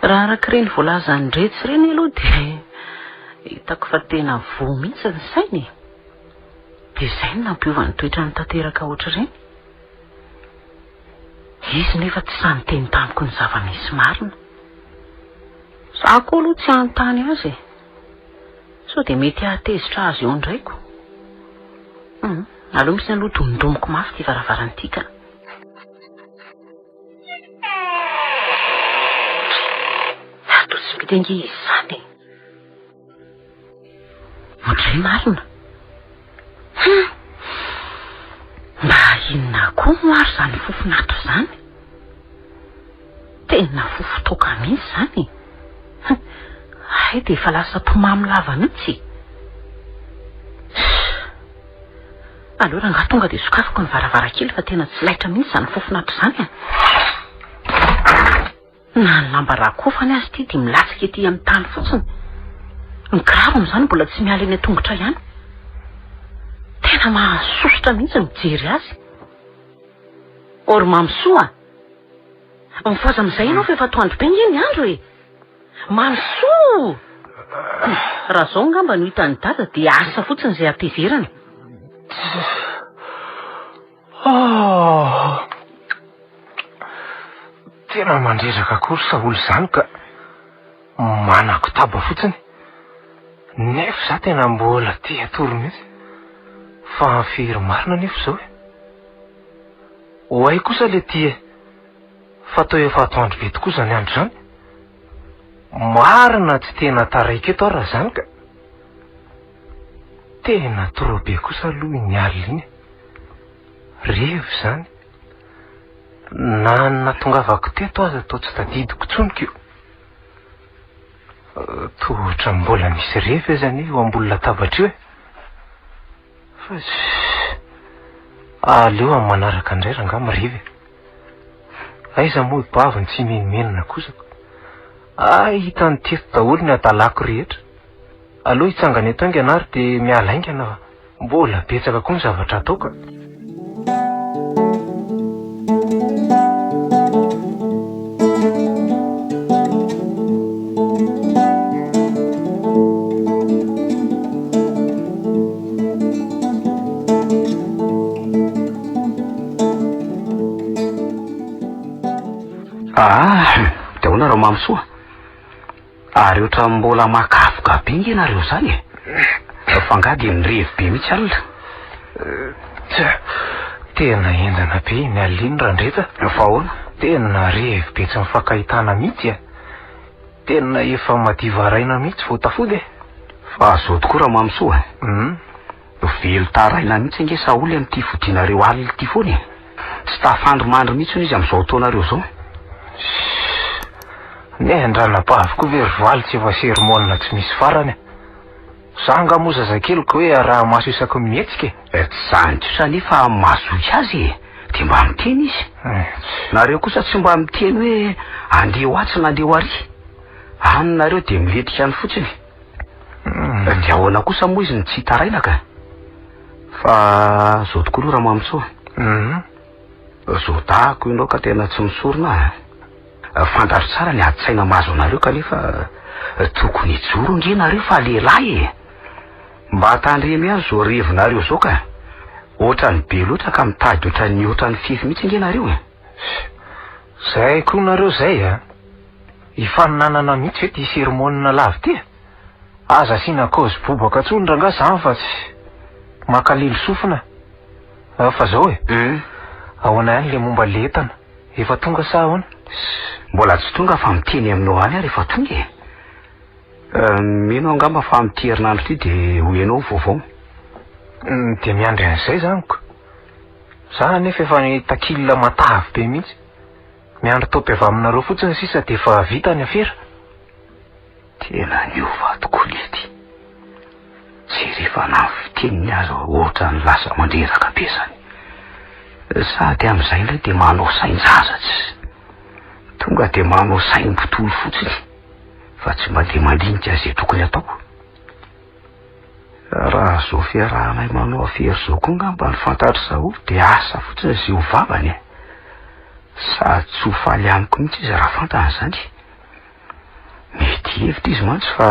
Speaker 1: Raha araka ireny voalazany retsy ireny aloha de hitako fa tena vo mihitsy ny sainy. De izay no nampiova ny toetrany tanteraka ohatr'ireny. Izy nefa tsy samy teny tamiko ny zava-misy marina. Sako aloha tsy anontany azy e. So de mety ahatezitra azy eo indraiko. Aloha misy aloha domdomoko mafy ty varavarantika. Ato tsy mitengy izy zany. Ohatray marina. Mba inona koa moary zany fofonato zany? Tena fofo toka mihitsy zany. Ay de efa lasa mpomamy lava mihitsy. Aleo rangahy tonga de sokafako ny varavarakely fa tena tsy laitra mihitsy zany fofonato zany. Na ny lamba rakofany azy ty de milatsika ety amin'ny tany fotsiny. Ny kiraro am'izany mbola tsy miala eny an-tongotra ihany. Tena mahasosotra mihitsy mijery azy. Ory Mamsoa. Mivoaza amin'izay ianao fa efa atoandro be ny andro e. Mamsoa! Raha zao ngamba no hitan'ny dada de asa fotsiny izay ateverany.
Speaker 4: Tena mandrezaka akory Saoly zany ka manako taba fotsiny. Nefa za tena mbola te atoro mihitsy. Fa firy marina nefa zao e. Hoay kosa le ty fa tao efa atoandro be tokoa zany andro zany. Marina tsy tena taraiky eto raha zany ka tena trop be kosa aloha ny alina iny. Revo zany na natongavako teto aza atao tsy tadidiko tsoniko io. Tohatra mbola misy revo zany eo ambony latabatra io e. Fa
Speaker 5: aleo amin'ny manaraka indray ranga mirivy aiza moa baviny tsy menimenina kosako hitany teto daholo ny adalako rehetra aloha hitsangany eto ainga anary dia mialaingana mbola betsaka koa ny zavatra ataoka.
Speaker 4: Dia hoana raha mamsoa ary oatra mbola makafoka be nge nareo zany fangady nirevy be mihitsy alina.
Speaker 5: Tena endana be ny aliny randreta
Speaker 4: fa hoana
Speaker 5: tena revy be tsy mifankahitana mihitsy tena efa madivaraina mihitsy votafody
Speaker 4: fa zao tokoa raha mamsoa velo taraina mihitsy nge saoly amin'ity fodinareo alina ity foany tsy tafandromandry mihitsy izy amin'izao taonareo zao.
Speaker 5: ny andranabaviko very valy tsy efa sermonina tsy misy farany zanga moa zazakeloko hoe raha maso isako mihetsika
Speaker 4: tsy zany tsosa nefa mazoky azy dia mba miteny izy nareo kosa tsy mba miteny hoe andeha ho atsy na andeha ho ary any nareo dia miletika any fotsiny dia ahoana kosa moa izy ny tsy hitarainaka fa zao tokoa aloha raha mamotsoa zao dahako ianao ka tena tsy misorona fantatro tsara ny adi-tsaina mahazo anareo kanefa tokony hijoro nge nareo fa lehilahy mba hatandremy azy zao revinareo zao ka ohatrany be loatra ka mitady ohatrany ohatrany fify mihitsy nge nareo
Speaker 5: zay koa nareo zay hifaninanana mihitsy hoe ty sermonina lavy ty aza sina kozy bobaka tsony ranga zany fa tsy makalelo sofina fa zao ahoana ihany le momba letana efa tonga sa ahoana
Speaker 4: mbola tsy tonga fa miteny aminao any ary efa tonga mino angamba fa mity herinandro ty dia hoenao vaovao
Speaker 5: dia miandry an'izay zaniko za nefa efa ny takilina matavy be mihitsy miandry topy avy aminareo fotsiny sisa dia efa vita ny afera
Speaker 4: tena niova tokoa lety tsy rehefa nafiteniny azy ohatra ny lasa mandreraka be zany sady amin'izay indray dia manao sain-jazatsy tonga dia manao saim-potolo fotsiny fa tsy mba dia mandinika izay tokony ataoko raha zao fiarahanay manao afery zao koa ngamba ny fantatry saolo dia asa fotsiny izay ho vavany sady tsy ho faly amiko mihitsy izy raha fantany zany mety hevitra izy mantsy fa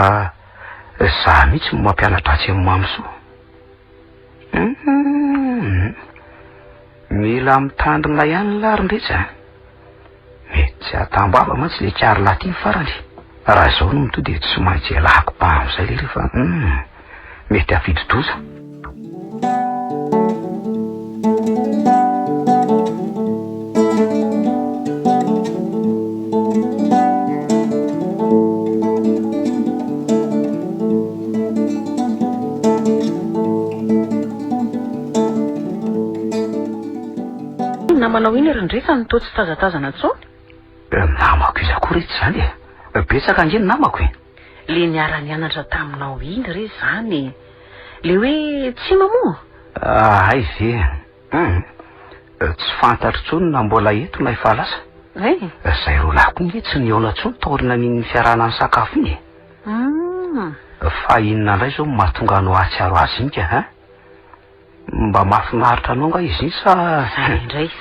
Speaker 4: za mihitsy mampianatra atsy amin'ny mamsoa mila mitandrina ihany larindretra mety tsy atambava mantsy le kary latiny farany raha zao no mito dia tsy maintsy alako ba amin'izay le rehefa mety afidodoza
Speaker 2: namanao iny randrefa ny to tsy tazatazana tsony
Speaker 4: namako izy akoa rehetra zany betsaka ngeny namako
Speaker 2: le niara-ny anatra taminao iny re zany le hoe tsy mamoa
Speaker 4: ay ve tsy fantatro tsony na mbola eto na efa lasa zay ro lahy koa nge tsy niona tsony taorina niny fiarana ny sakafo iny fa inona indray zao mahatonga anao atsiaro azy iny ka mba mahafinaritra anao nga izy iny sa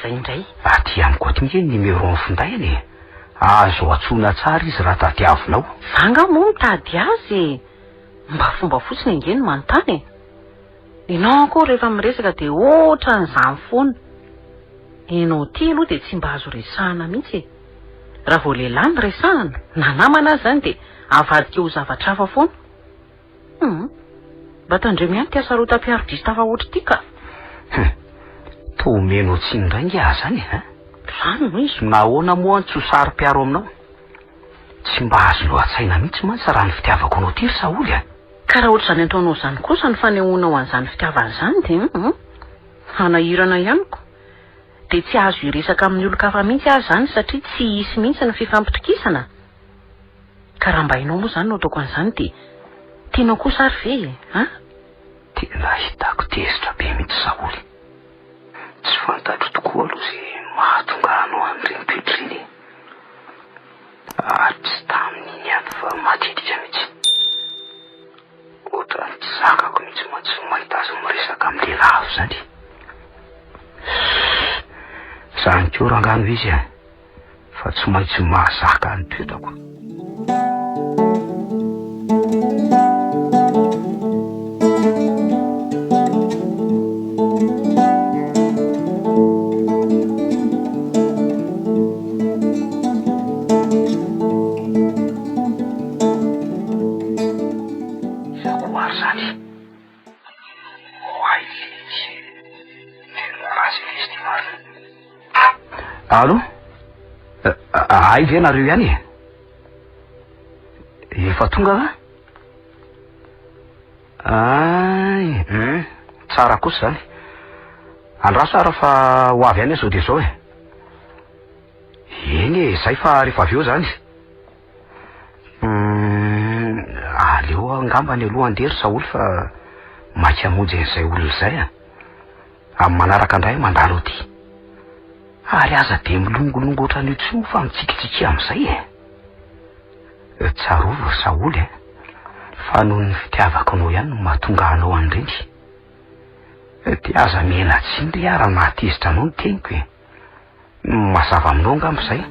Speaker 2: zay indray
Speaker 4: aty amiko aty nge nimero amin'ny findayany azo atsona tsara izy raha tadiavinao
Speaker 2: vanga moa mitady azy mba fomba fotsiny ingeny manontany inao koa rehefa miresaka dia ohatra nyzany foana enao ty aloha dia tsy mba azo resahana mihitsy raha vao lehilahy ny resahana na namana azy zany dia avadika ho zavatra hafa foana mba tandremo ihany tiasarotam-piarodisy tafa ohatra ty ka
Speaker 4: tomeno tsy indray nge azy zany
Speaker 2: zany no izy
Speaker 4: nahoana moa ny tsosary-piaro aminao tsy mba azo lohatsaina mihitsy mantsy raha ny fitiavako anao ty ry saoly
Speaker 2: ka raha ohatra zany ataonao zany kosa ny fanehoanao an'izany fitiavana zany dia hanahirana ihaniko dia tsy azo iresaka amin'ny olo-kafa mihitsy azy zany satria tsy hisy mihitsy ny fifampitrikisana ka raha mba hainao moa zany no ataoko an'izany dia tianao kosa ary ve
Speaker 4: tena hitako tezitra be mihitsy saoly tsy fantatro tokoa aloha zay mahatonga anao an'ireny toetr'ireny ary tsy tamin'iny ihany fa matetika mihitsy ohatrany tsy zakako mihitsy mantsy mahita azy miresaka amin'ny lehilahy zany. Zany ko rangano izy fa tsy maintsy mahazaka ny toetrako. Alo? Ay ve nareo ihany efa tonga va? Ay tsara kosa zany. Andraso ara fa ho avy ihany zao dia zao eny zay fa rehefa avy eo zany aleo angambany aloha andery Saoly fa maika hamonjy an'izay olona izay amin'ny manaraka indray mandalo aty. Ary aza dia milongolongo ohatran'io tsy ho fa mitsikitsiky amin'izay tsarovo Saoly fa noho ny fitiavako anao ihany no mahatonga anao an'ireny. Dia aza mena tsindry ara mahatezitra anao ny teniko mazava aminao angamb'izay.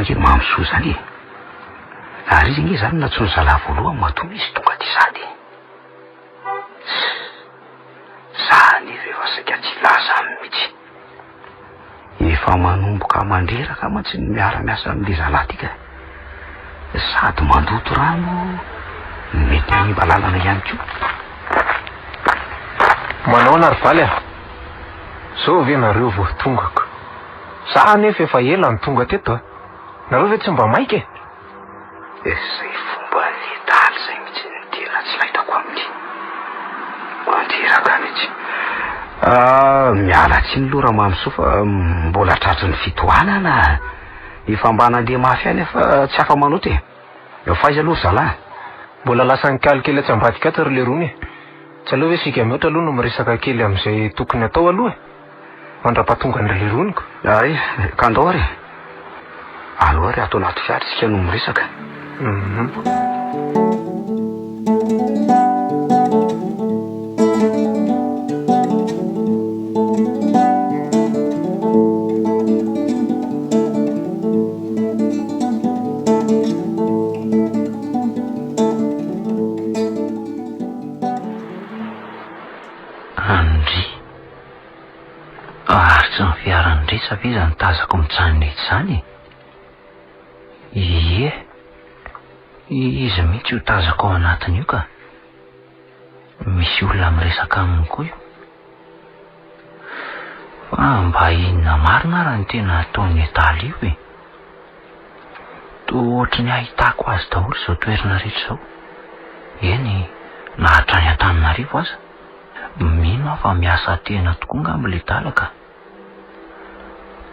Speaker 4: Mamso zany ary izy nge zany natsony zalahy voalohany matoa izy tonga ty sady zany rehefa saika tsy laza mihitsy efa manomboka mandreraka mantsy ny miara-miasa amin'le zalahy tika sady mandoto rano mety hanimba lalana ihany ko.
Speaker 5: Manao narovaly zao ve nareo vo tongako za nefa efa ela ny tonga teto nareo ve tsy mba maika
Speaker 4: zay fomba letaly zay mihitsy ny tena tsy lahitako aminy manteraka mihitsy. Miala tsy ny lora mamso fa mbola tratry ny fitohanana efa mba nandeha mafy any fa tsy afa manoty faiza aloha zalahy
Speaker 5: mbola lasa ny kalikely tsy ambadika ato ry le rony tsy aloha ve sika mihoatra aloha no miresaka kely amin'izay tokony atao aloha mandra-pahatonga ny le roniko.
Speaker 4: Ay kandao ary alo ary ato anaty fiara sika no miresaka.
Speaker 1: Andry ary tsy ny fiarany sa ve izany tazako mitsanonety zany ie izy mihitsy ho tazako ao anatiny io ka misy olona miresaka aminy koa io fa mba inona marina raha ny tena ataony etaly io to ohatry ny ahitako azy daholo izao toerana rehetra izao eny nahatrany Antananarivo aza mino aho fa miasa tena tokoa nga am'le talaka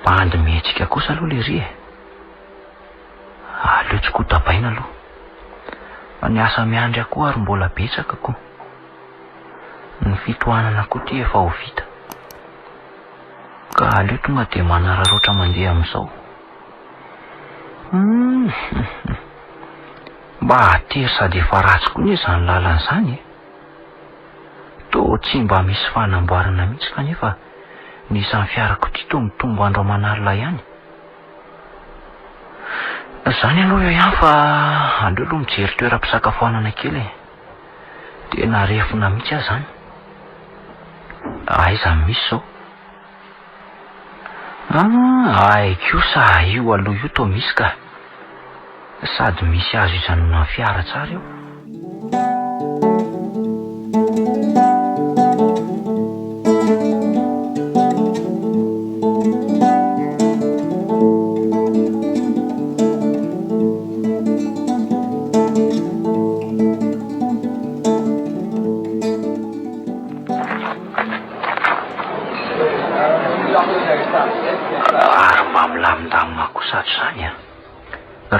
Speaker 1: bandy mihetsika kosa aloha le ry aleo tsy kotapaina aloha fa ny asa miandry akoa ary mbola betsaka koa ny fitohanana koa ty efa ho vita ka aleo tonga dia manararoatra mandeha amin'izao mba hatery sady efa ratsy koa ny izany lalan'izany to tsy mba misy fanamboarana mihitsy kanefa nisan'ny fiarako ty to mitombo andro aman'alina ihany zany aloha eo ihany fa andreo aloha mijery toeram-pisakafoanana kely tena refona mihitsy azy zany aiza misy zao ay kosa io aloha io to misy ka sady misy azo ijanona fiara tsara eo.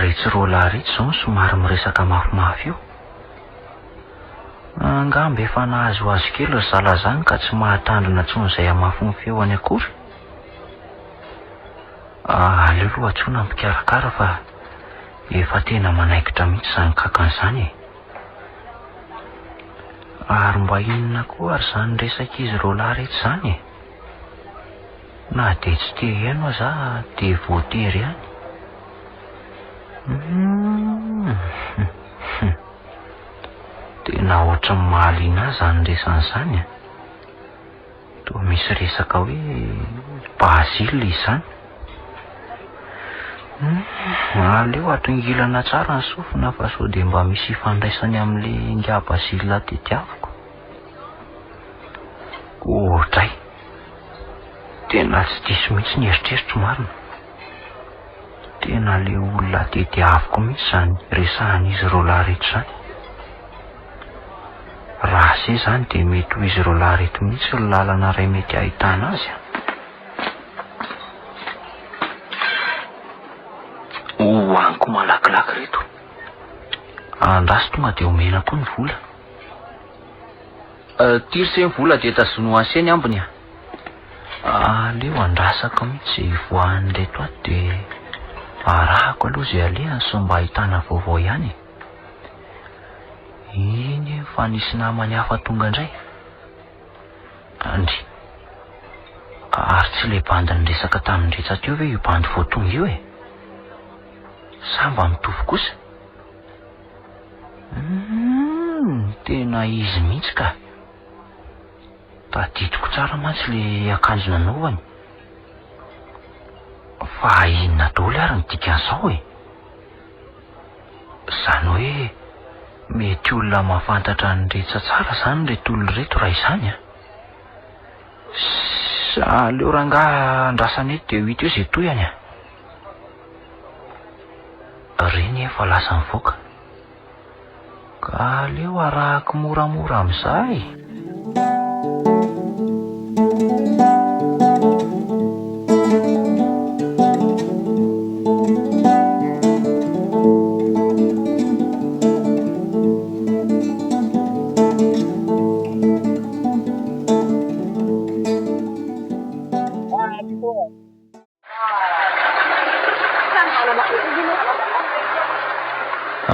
Speaker 1: Retsy roalahy retsy izao ny somary miresaka mafimafy io. Angamba efa nahazoazo kely ry zalazany ka tsy mahatandrina intsony izay hamafy ny feoany akory. Aleo aloha antsona mpikarakara fa efa tena manaikitra mihitsy izany kakan'izany e. Ary mba inona koa ary izany resaka izy roalahy rehetra izany e. Na dia tsy te heno aza dia voatery ihany. Tena ohatran'ny mahaliana azy izany resan'izany a. Toa misy resaka hoe Bazily izany. Aleo atongilana tsara ny sofina fa sao dia mba misy ifandraisany amin'ilay nga Bazily tetiaviko. Ohatray, tena tsy diso mihitsy ny eritreritro marina. Tena le olona tetiaviko mihitsy izany resahan'izy roalahy rehetra izany. Raha izay izany dia mety ho izy roalahy reto mihitsy ny lalana iray mety ahitana azy a. Hoaniko malakilaky reto. Andraso tonga dia omena koa ny vola. Tirse ny vola dia tazono aseny ambony a. Aleo andrasako mihitsy voan'ireto ato dia arahako aloha izay alehany so mba ahitana vaovao ihany. Iny fa nisy namany hafa tonga indray. Andry, ary tsy ilay bandy niresaka tamin'ny resaka teo ve io bandy vao tonga io e? Sa mba mitovy kosa? Tena izy mihitsy ka. Tadidiko tsara mantsy le akanjo nanaovany. Fa inona daholo ary ny dikan'izao e? Izany hoe mety olona mahafantatra ny rehetra tsara izany reto olona reto raha izany a. Aleo rangahy andrasany eto dia ho hita eo izay toyany a. Reny efa lasa mivoaka. Ka aleo arahako moramora amin'izay.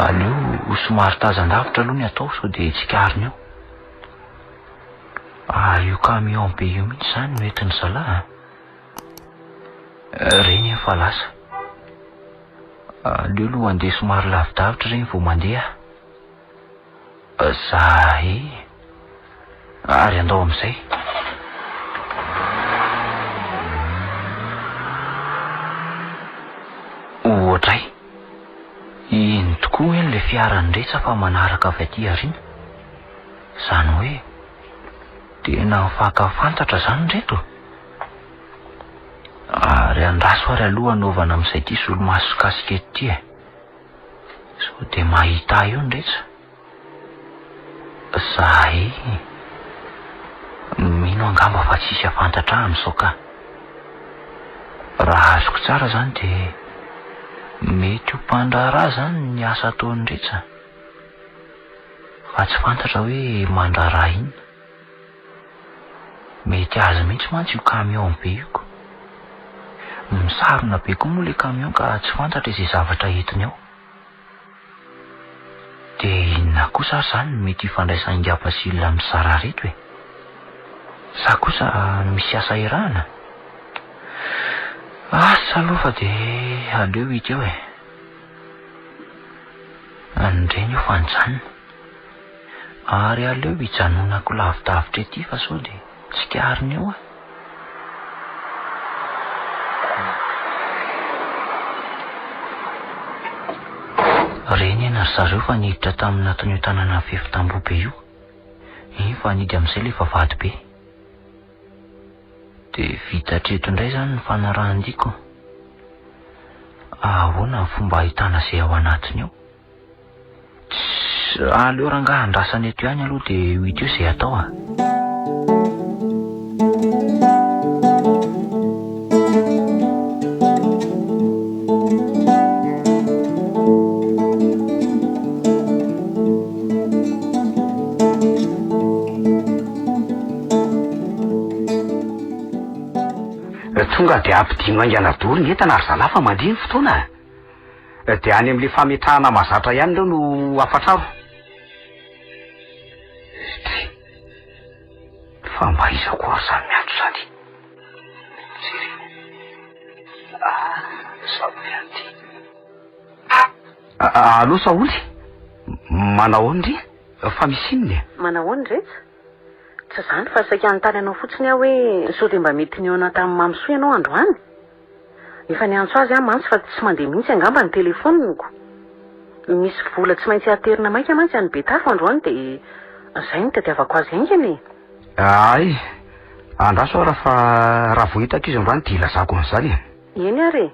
Speaker 1: Aleo somary tazan-davitra aloha ny atao sao dia tsikariny eo. Io camion be io mihitsy izany no entin'ny zalahy. Reny efa lasa. Aleo aloha andeha somary lavidavitra ireny vao mandeha. Zay. Ary andao amin'izay. Ohatray. Iny tokoa hoe ilay fiarany rehetra fa manaraka avy aty aoriana. Izany hoe tena mifankafantatra izany reto. Ary andraso ary aloha anaovana amin'izay ity solomaso kasikety ity e. Sao dia mahita io ny rehetra. Zay. Mino angamba fa tsisy afantatra amin'izao ka. Raha azoko tsara izany dia mety ho mpandraharaha izany ny asa ataony rehetra. Fa tsy fantatra hoe mandraharaha iny. Mety azy mihitsy mantsy io camion be io. Misarona be koa moa ilay camion ka tsy fantatra izay zavatra entiny ao. Dia inona kosa ary izany mety hifandraisan'ny nga Bazily amin'ny zara reto e? Sa kosa misy asa irahana? Asa aloha fa dia aleo hita eo e. Andreny eo fanjanona. Ary aleo hijanonako lavidavitra ety fa sao dia tsy kariny eo a. Reny ena ry zareo fa niditra tamin'anatin'io tanàna fifitamboho be io. Iny fa nidy amin'izay ilay vavahady be. Dia vita hatreto indray izany ny fanarahan-diako. Ahoana ny fomba ahitana izay ao anatiny ao? Aleo rangahy andrasany eto ihany aloha dia ho hita eo izay atao a.
Speaker 4: tonga dia ampidino aingana dory ny entana ary zalafa mandry ny fotoana dia any amin'le fametrahana mazatra ihany ireo no afatraro fa mba izako ary zany miantso zany alo Saoly manao ndry fa misy inony
Speaker 2: manahoany rehetra tsy zany fa saika anytany anao fotsiny aho hoe sao dia mba mety niona tamin'ny mamysoa ianao androany efa niantso azy aho mantsy fa tsy mandeha mihitsy angamba ny telefoniko misy vola tsy maintsy aterina maika mantsy any Betafo androany dia zay ny tadiavako azy aingany
Speaker 4: ay andraso raha vao hitako izy androany dia ilazako an'izany
Speaker 2: eny ary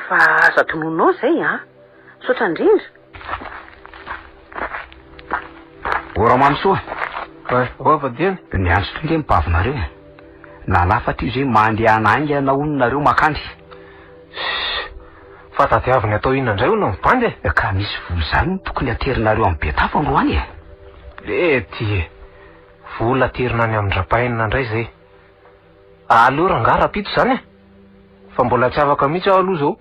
Speaker 2: fa aza tononao zay sotra indrindra
Speaker 4: ora mamysoa
Speaker 5: ovadiany
Speaker 4: ny andro tonga mipavinareo nalafatra izy hoe mandeha anainga naononareo makandry
Speaker 5: fa tadiaviny atao inona indray ho no mipandy
Speaker 4: ka misy vola zany tokony aterinareo amin'ny Betafo androany
Speaker 5: ty vola aterina any amin'ny Drapainina indray zay aleo ranga rapito zany fa mbola tsy afaka mihitsy aho aloha zao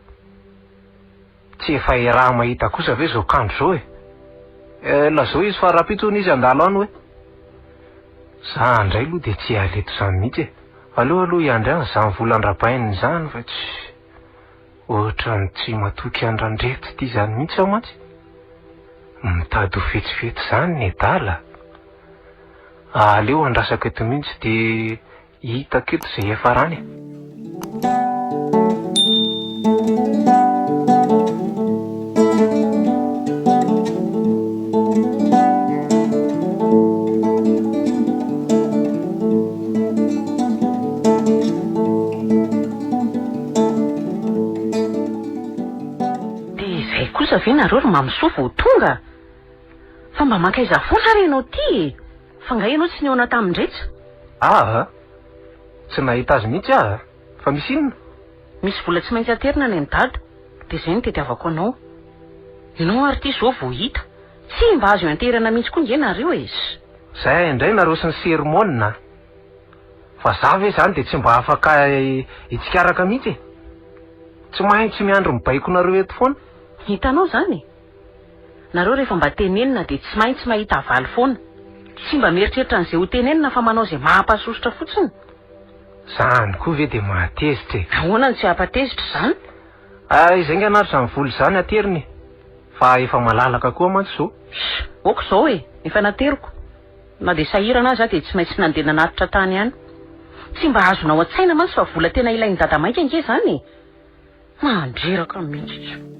Speaker 5: tsy efa raha mahita kosa ve zao kandro zao la zao izy fa rapito n'izy andalo any hoe za ndray aloha dia tsy aleto zany mihitsy aleo aloha iandry any zany vola andrapaininy zany fa tsy ohatrany tsy matoky andrandreto ty zany mihitsy aho mantsy mitady ho fetsifety zany ny adala aleo andrasako eto mihitsy dia hitako eto zay efa rany
Speaker 2: ve nareo ry mamysoa vao tonga fa mba mankaiza foana ary ianao ty fa nga ianao tsy niona tamindretra
Speaker 5: tsy nahita azy mihitsy fa misy inona
Speaker 2: misy vola tsy maintsy aterina any dada dia zay ny tetiavako anao ianao ary ty zao vao hita tsy mba azo anterana mihitsy koa nge nareo
Speaker 5: zay indray nareo sy ny sermonina fa za ve zany dia tsy mba afaka hitsikaraka mihitsy tsy maintsy miandro mibaiko nareo eto foana
Speaker 2: hitanao zany nareo rehefa mba tenenina dia tsy maintsy mahita avaly foana tsy mba mieritreritra n'izay ho tenenina fa manao izay mahampasosotra fotsiny
Speaker 5: zany koa ve dia mahatezitra
Speaker 2: ahoana ny tsy hampatezitra zany
Speaker 5: izay nga anatro zany voly zany ateriny fa efa malalaka koa mantsy zao
Speaker 2: oko zao efa nateriko na dia sahirana azy dia tsy maintsy nandeha nanatitra tany ihany tsy mba azonao an-tsaina mantsy fa vola tena ilainy dada maika nge zany mandreraka mihitsy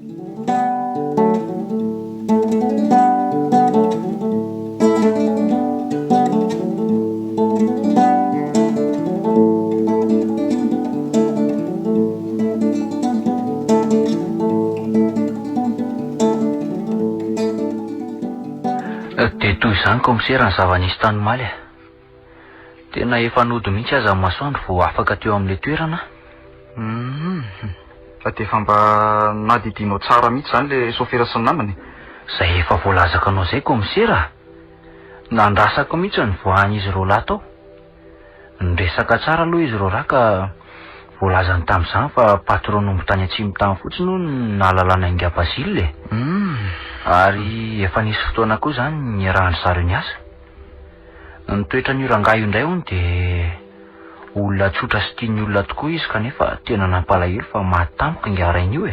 Speaker 1: dia toy izany komisera ny zava-nisy tanomaly tena efa nody mihitsy aza amin'ny masoandro vao afaka teo amin'ilay toerana
Speaker 3: fa dia efa mba nadidinao tsara mihitsy zany le sofera sy ny namany
Speaker 1: zay efa voalazaka anao zay komisera nandrasako mihitsy ny voan'izy ireo lahy tao nyresaka tsara aloha izy ireo raka voalazany tamin'izany fa patronombo tany atsimo tany fotsiny no nahalalana inga Bazile ary efa nisy fotoana koa zany ny rahany zareo ny asa ny toetra ny rangahy io indray hony dia olona tsotra sy tiany olona tokoa izy kanefa tena nampalahelo fa mahatampoka inga arainy io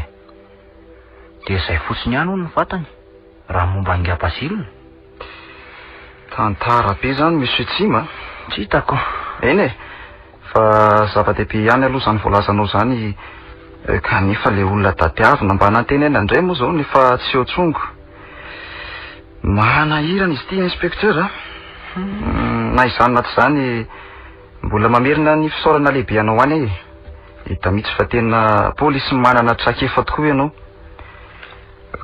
Speaker 1: dia izay fotsiny ihany hono ny fantany raha momba inga Bazile
Speaker 3: tantara be zany misy tsima
Speaker 1: tsy hitako
Speaker 3: eny fa zava-dehibe ihany aloha zany voalazanao zany kanefa le olona tadiavina mba nantenena indray moa zao nefa tsy eo tsongo manahirana izy ty inspekteur na izany naty zany mbola mamerina ny fisaorana lehibe anao any hita mihitsy fa tena polisy manana trakefa tokoa ianao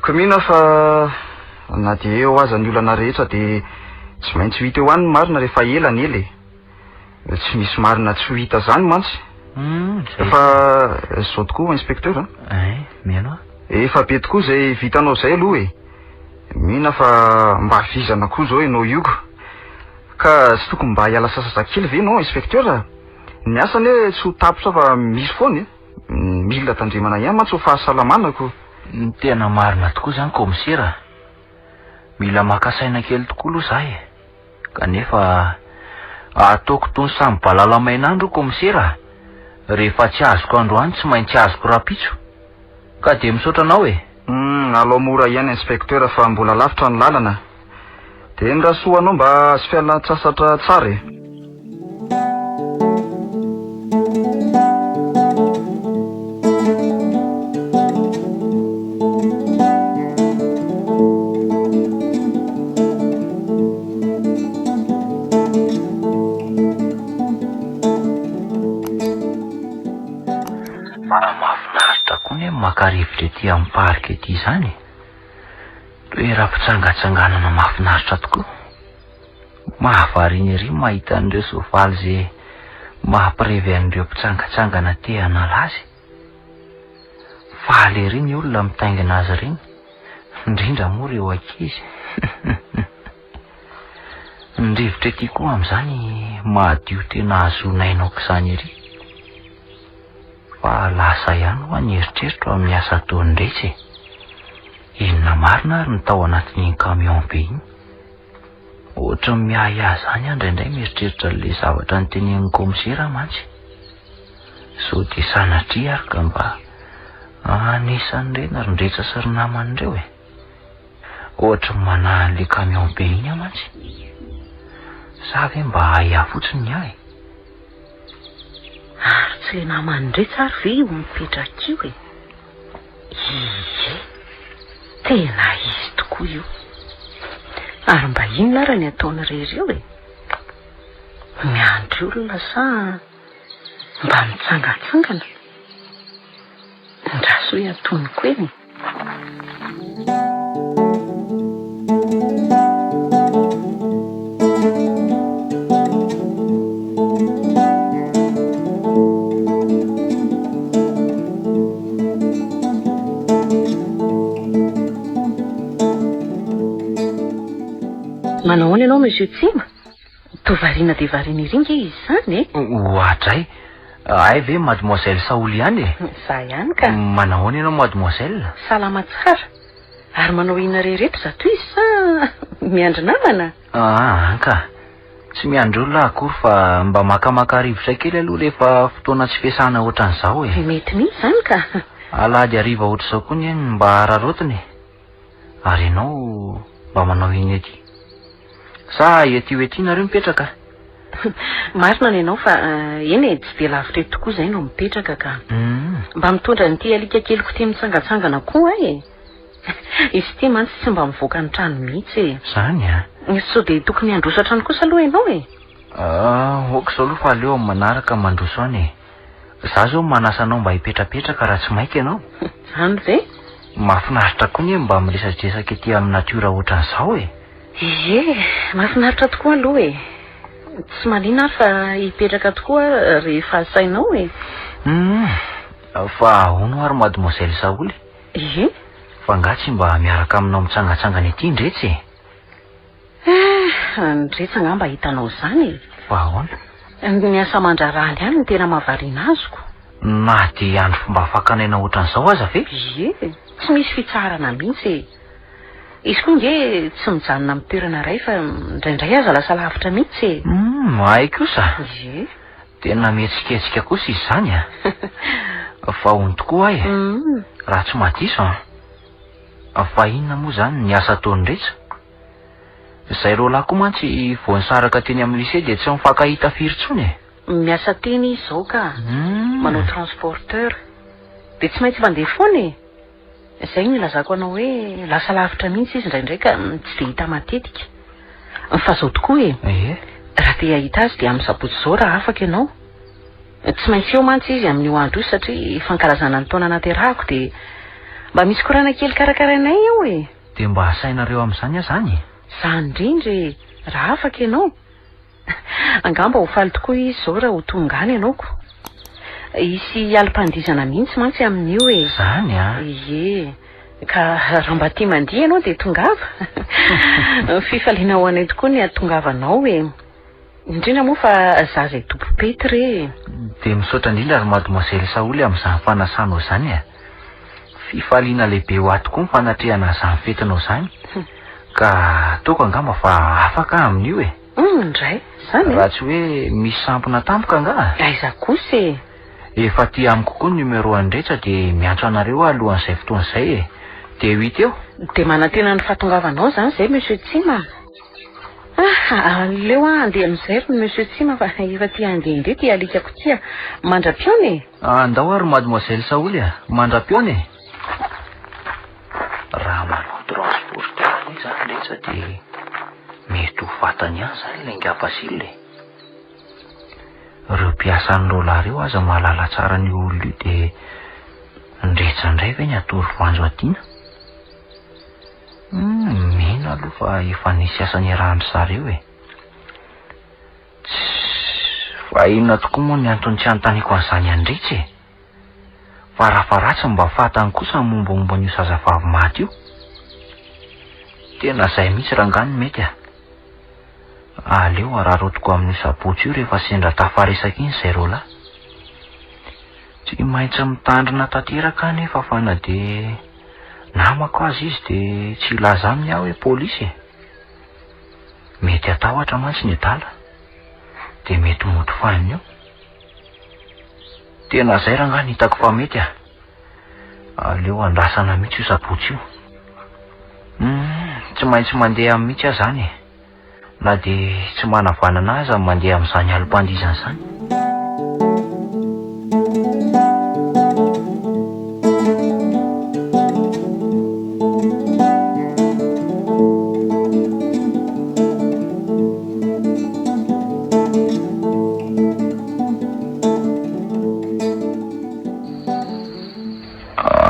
Speaker 3: ko mino fa na dia eo aza ny olana rehetra dia tsy maintsy ho hita eo any ny marina rehefa ela ny ely tsy misy marina tsy ho hita zany mantsy fa zao tokoa inspekteur
Speaker 1: miano
Speaker 3: efa be tokoa zay vitanao zay aloha mihina fa mba avizana koa zao ianao iogo ka tsy tokony mba hiala sasazakely ve nao inspekteur ny asany hoe tsy ho tapotra fa misy foany mila tandremana ihany mantsy ho fahasalamanako.
Speaker 1: Ny tena marina tokoa zany komisera. Mila makasaina kely tokoa aloha zahay. Kanefa ataoko tony samy balala mainandro komisera. Rehefa tsy azoko androany tsy maintsy azoko rapitso. Ka de misaotra anao e.
Speaker 3: Alao mora ihany inspekteur fa mbola lavitra ny lalana. De ny rasoanao mba sy fialan-tsasatra tsara e.
Speaker 1: Mahafinaritra koa ny maka-rivotra ety amin'ny parika ety izany. Toeram-pitsangatsanganana mahafinaritra tokoa. Mahavariana ery mahita an'ireo soavaly izay mahampirevy an'ireo mpitsangatsangana te hanala azy. Faly ery ny olona mitaingina azy ireny, indrindra moa ireo ankizy. Ny rivotra ety koa amin'izany mahadio tena azonaina aok'izany ery. Fa lasa ihany ho any eritreritro amin'ny asa ataony rehetra. Inona marina ary ny tao anatin'iny camion be iny. Ohatra ny miahy ahy zany indraindray mieritreritra le zavatra notenenin'ny komisera mantsy. Sao de sanatria ary ka mba anisan'ireny ary ndretra sy ry naman'ireo e. Ohatra ny manahy le camion be iny mantsy. Sa ve mba hay ahy fotsiny ny ahy.
Speaker 2: Ary tsy le naman'iretsy ary ve io mipetraka io e. Ie, tena izy tokoa io. Ary mba inona ary ny ataony rery io e. Miandry olona sa mba mitsangatsangana. Ndraso hoe atoniko eny. Manao ahoana ianao monsieur Tsima? Tovariana de variana ery nge izy zany e?
Speaker 1: Ohatray. Ay ve mademoiselle Saoly ihany e?
Speaker 2: Za ihany ka.
Speaker 1: Manao ahoana ianao mademoiselle?
Speaker 2: Salama tsara. Ary manao inona rehetra zato izy sa miandry namana?
Speaker 1: Ka. Tsy miandry olona akory fa mba makamaka rivotra kely aloha rehefa fotoana tsy fiasana ohatran'izao e.
Speaker 2: Mety mihitsy zany ka.
Speaker 1: Alady ariva ohatr'izao koa ny mba hararotiny. Ary ianao mba manao iny ety. Sa ety nareo mipetraka?
Speaker 2: Marina ny ianao fa eny e tsy de lavitra eto tokoa izay no mipetraka ka. Mba mitondra n'ity alika keliko ty mitsangatsangana koa e. Izy ty mantsy tsy mba mivoaka ny trano mihitsy e.
Speaker 1: Zany a?
Speaker 2: So de tokony handroso trano kosa aloha ianao e.
Speaker 1: Oka zao aloha fa aleo amin'ny manaraka mandroso any e. Za zao manasa anao mba hipetrapetraka raha tsy maika ianao.
Speaker 2: Zany ve?
Speaker 1: Mahafinaritra koa ny mba miresadresaka ety amin'ny natiora ohatran'izao e.
Speaker 2: Ie, mahafinaritra tokoa aloha e. Tsy malina ary fa hipetraka tokoa rehefa sainao e.
Speaker 1: Fa ahoana ary mademoiselle Saoly?
Speaker 2: Ie.
Speaker 1: Fa nga tsy mba miaraka aminao mitsangatsangana ety indretsy e.
Speaker 2: Ndretsy nga mba hitanao zany e.
Speaker 1: Fa ahoana?
Speaker 2: Ny asa mandrarahany ihany ny tena mahavariana azoko.
Speaker 1: Na de andro fomba fakanaina ohatran'izao aza ve?
Speaker 2: Ie, tsy misy fitsarana mihitsy e. Izy koa nge tsy mijanona amin'ny toerana iray fa indraindray aza lasa lavitra mihitsy e.
Speaker 1: Ay kosa.
Speaker 2: Ie.
Speaker 1: Tena mihetsiketsika kosa izy zany a. Fa hony tokoa e. Raha tsy madiso a. Fa inona moa zany ny asa ataony rehetra? Zay roalahy koa mantsy vao nisaraka teny amin'ny lycée de tsy mifankahita firy tsony e.
Speaker 2: Miasa teny izy zao ka. Manao transporteur. De tsy maintsy mandeha foana e. Zay ny lazako anao hoe lasa lavitra mihitsy izy indraindray ka tsy de hita matetika. Fa zao tokoa e. Raha te hahita azy de amin'ny sabotsy zao raha afaka ianao. Tsy maintsy eo mantsy izy amin'io andro io satria fankalazana ny taona naterahako de mba misy korana kely karakarainay eo e.
Speaker 1: De mba asainareo amin'izany a zany?
Speaker 2: Zany indrindra e. Raha afaka ianao. Angamba ho faly tokoa izy zao raha ho tonga any ianaoko. Isy alim-pandizana mihitsy mantsy amin'io e.
Speaker 1: Zany a?
Speaker 2: Ie. Ka raha mba tia mandiha ianao de tongava. Fifaliana ho anay tokoa ny atongavanao e. indrindra moa fa za zay tompopety
Speaker 1: de misaotra indrindra ary mademoiselle Saoly amin'izany fanasanao zany a. Fifaliana lehibe ho ato koa mifanatrehana izany fetinao zany ka toko angamba fa afaka amin'io e.
Speaker 2: Ndray zany
Speaker 1: raha tsy hoe misy sampona tampoka anga.
Speaker 2: Aiza kosa
Speaker 1: efa ty amiko koa numero andretra de miantso anareo alohan'izay fotoana izay e. De ho hita eo
Speaker 2: de manantena ny fahatongavanao zany zay monsieur Tsima. Aleo andeha amin'izay ry monsieur Tsima fa efa ty andeha ty alikako ty mandra-piona
Speaker 1: andao ary mademoiselle Saoly mandra-piona raha manao transporteur zany rehetra de mety ho fatany ihany zany le ngapasile. Reo mpiasan'ireo lareo aza mahalala tsara ny olona io de ndretra indray ve ny atory vanjo adina. Mino aloha fa efa nisy asany rahany zareo e. Fa inona tokoa moa ny antony tsy anontaniko an'izany andritra e. Fa raha ratsy mba fatany kosa mombamomba n'io zazavavy maty io. Tena zay mihitsy rangany mety aleo ararotiko amin'ny sabotsy io rehefa sendra tafaresaka iny zay rola. Tsy maintsy mitandrina tanteraka nefa fa na de namako azy izy de tsy laza aminy aho hoe polisy mety atahotra mantsy ny adala de mety moto faniny io. Tena zay rangany hitako fa mety aleo andrasana mihitsy io sabotsy io. Tsy maintsy mandeha amin'ny mihitsy aho zany na de tsy manavanana aza mandeha amin'izany alim-pandizana zany.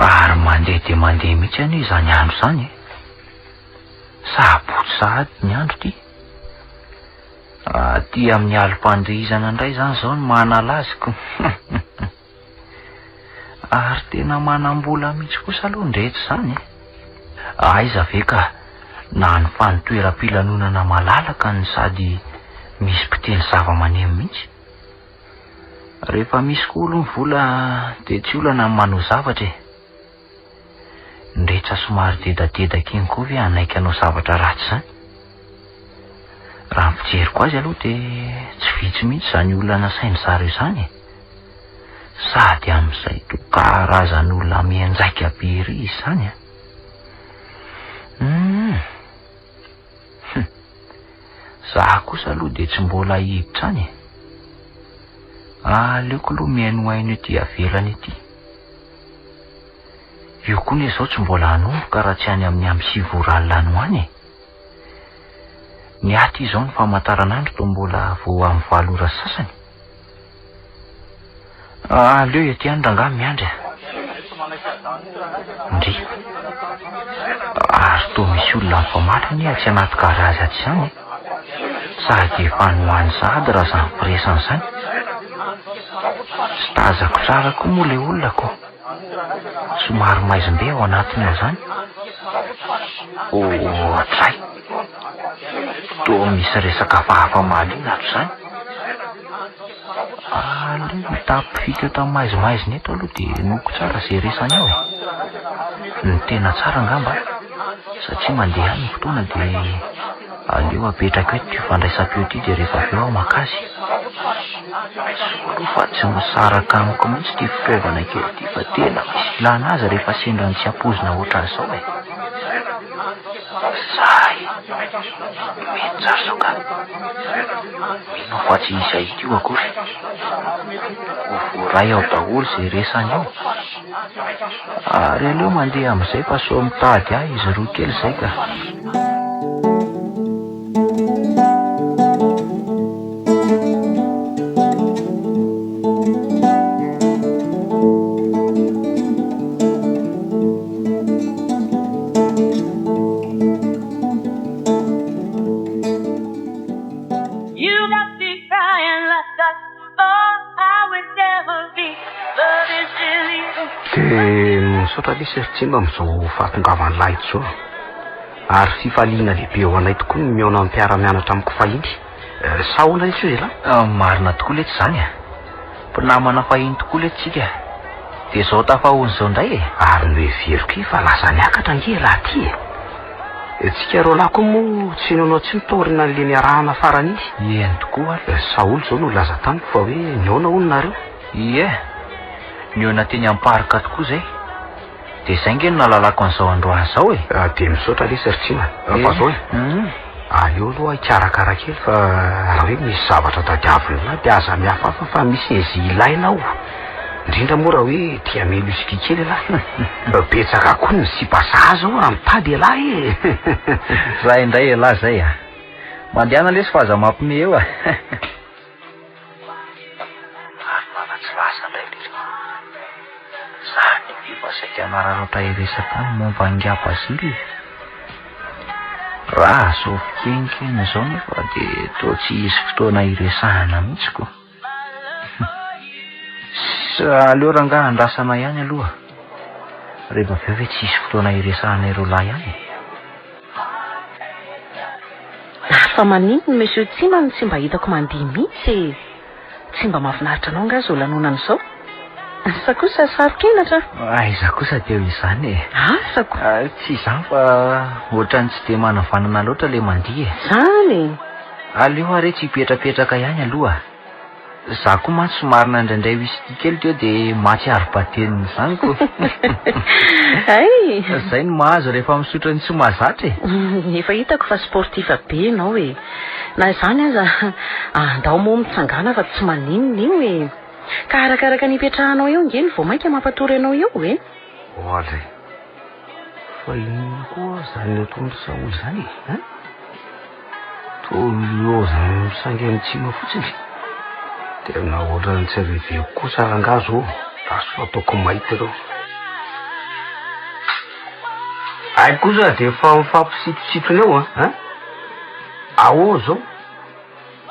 Speaker 1: Ary mandeha de mandeha mihitsy any izany andro zany sabotsy sahady ny andro ty. Ty amin'ny alim-pandihizana indray zany zao ny manalaziko. Ary tena manambola mihitsy kosa aloha ndrehetra zany aiza ve ka na ny fanotoeram-pilanonana malalaka ny sady misy mpiteny zava-maneno mihitsy. Rehefa misy koa aloha ny vola de tsy olana manao zavatra ndrehetra somary dedadedaka iny koa ve anaiky anao zavatra ratsy zany. Raha mijeriko azy aloha de tsy vitsy mihitsy zany olana sainy zareo zany sady amin'izay to karazan'olona mianjaika be ry izy zany Zaho kosa aloha de tsy mbola hiditra any aleoko aloha miaino aino ety avelany ety. Io koa ne zao tsy mbola hanomboka raha tsy any amin'ny am'sivoralina any ny aty izao ny famantaranandro to mbola vo amin'ny valora sasany. Aleo ety any rangah miandry ndry ary to misy olona mifamatra ny tsy anaty garazy aty zany sady efa nohany sady raha zany firesany zany. Sy tazako tsara koa moa le olona ko somary maizim-be ao anatiny ao zany. Ohatray to misy resaka fahafa-maly ato zany. Aleo mitapifika eto amin'ny maizimaiziny eto aloha de noko tsara zay resany ao ny tena tsara ngamba satria mandeha ny fotoana de aleo apetraka eto io fandraisam-peo ty de rehefa avy eo aho makazy. Fa tsy misaraka amiko mihitsy ty fitaovana kely ty fa tena misy ilana azy rehefa sendra ny tsy ampozina ohatran' izao Zay mety tsara zao ka mino fa tsy izay io akory voray ao daholo zay resany ao. Ary aleo mandeha amin'izay fa so mitady ahy izy roa kely zay ka.
Speaker 4: Misaotra lesy eritsemba amin'izao fahatongavany lahito zao ary fifaliana lehibe ao anay tokoa ny miaona amin'ny mpiara-mianatra amiko fahiny Saola itsy hoe
Speaker 1: marina tokoa letsy zany mpinamana fahiny tokoa letsika de zao tafahony zao indray
Speaker 4: ary no everiko fa lasa niakatra nge laha ty tsika ro lahy koa moa tsy nanao tsy mitorina n'le niarahana farany iny
Speaker 1: eny tokoa
Speaker 4: Saoly zao no laza tamiko fa hoe niona olonareo
Speaker 1: niona teny amparika tokoa zay de zay nge no nalalako an'izao androany zao
Speaker 4: de misaotra le seritsina fa zao aleo aloha ikarakara kely fa raha hoe misy zavatra tadiavina na de aza mihafafa fa misy izy ilainao indrindra moa raha hoe tia melo isiki kely lahy betsaka koa ny sipasa zao raha mitady lahy
Speaker 1: zay indray lahy zay mandehana lesy fa aza mampime eo
Speaker 4: manatsy lasa indray
Speaker 1: zany fa saika nararotra iresaka momba angapasily raha so fikenikeny zao nefa de toa tsy hisy fotoana iresahana mihitsy aleo rangaha andrasana ihany aloha rehefa aveo hoe tsy hisy fotoana iresahana ireo lahy ihany
Speaker 2: fa maninony monsieur Tsimany tsy mba hitako mandihy mihitsy tsy mba mahafinaritra anao nga zao lanonana zao sa kosa sarokenatra
Speaker 1: aiza kosa teo izany
Speaker 2: asako
Speaker 1: tsy izany fa ohatrany tsy de manavanana loatra le mandihy
Speaker 2: zany
Speaker 1: aleo are tsy hipetrapetraka ihany aloha za koa mantsy somarina indraindray wisity kely teo de mahatsiaro bateniny zany ko
Speaker 2: ay
Speaker 1: zay no mahazo rehefa misotra ny tsy mahazatra
Speaker 2: efa hitako fa sportif be ianao na zany aza andao moa mitsangana fa tsy maninona io ka arakaraka nipetrahanao eo nge ny vao mainka mampatory anao eo
Speaker 4: ohatry fa ino koa zany tombo Saoly zany tolo zany misangy amitsima fotsiny tena ohatrany tsy reveko kosa rangazo aso ataoko mahita reo ay kosa de fa mifampisitositony eo zao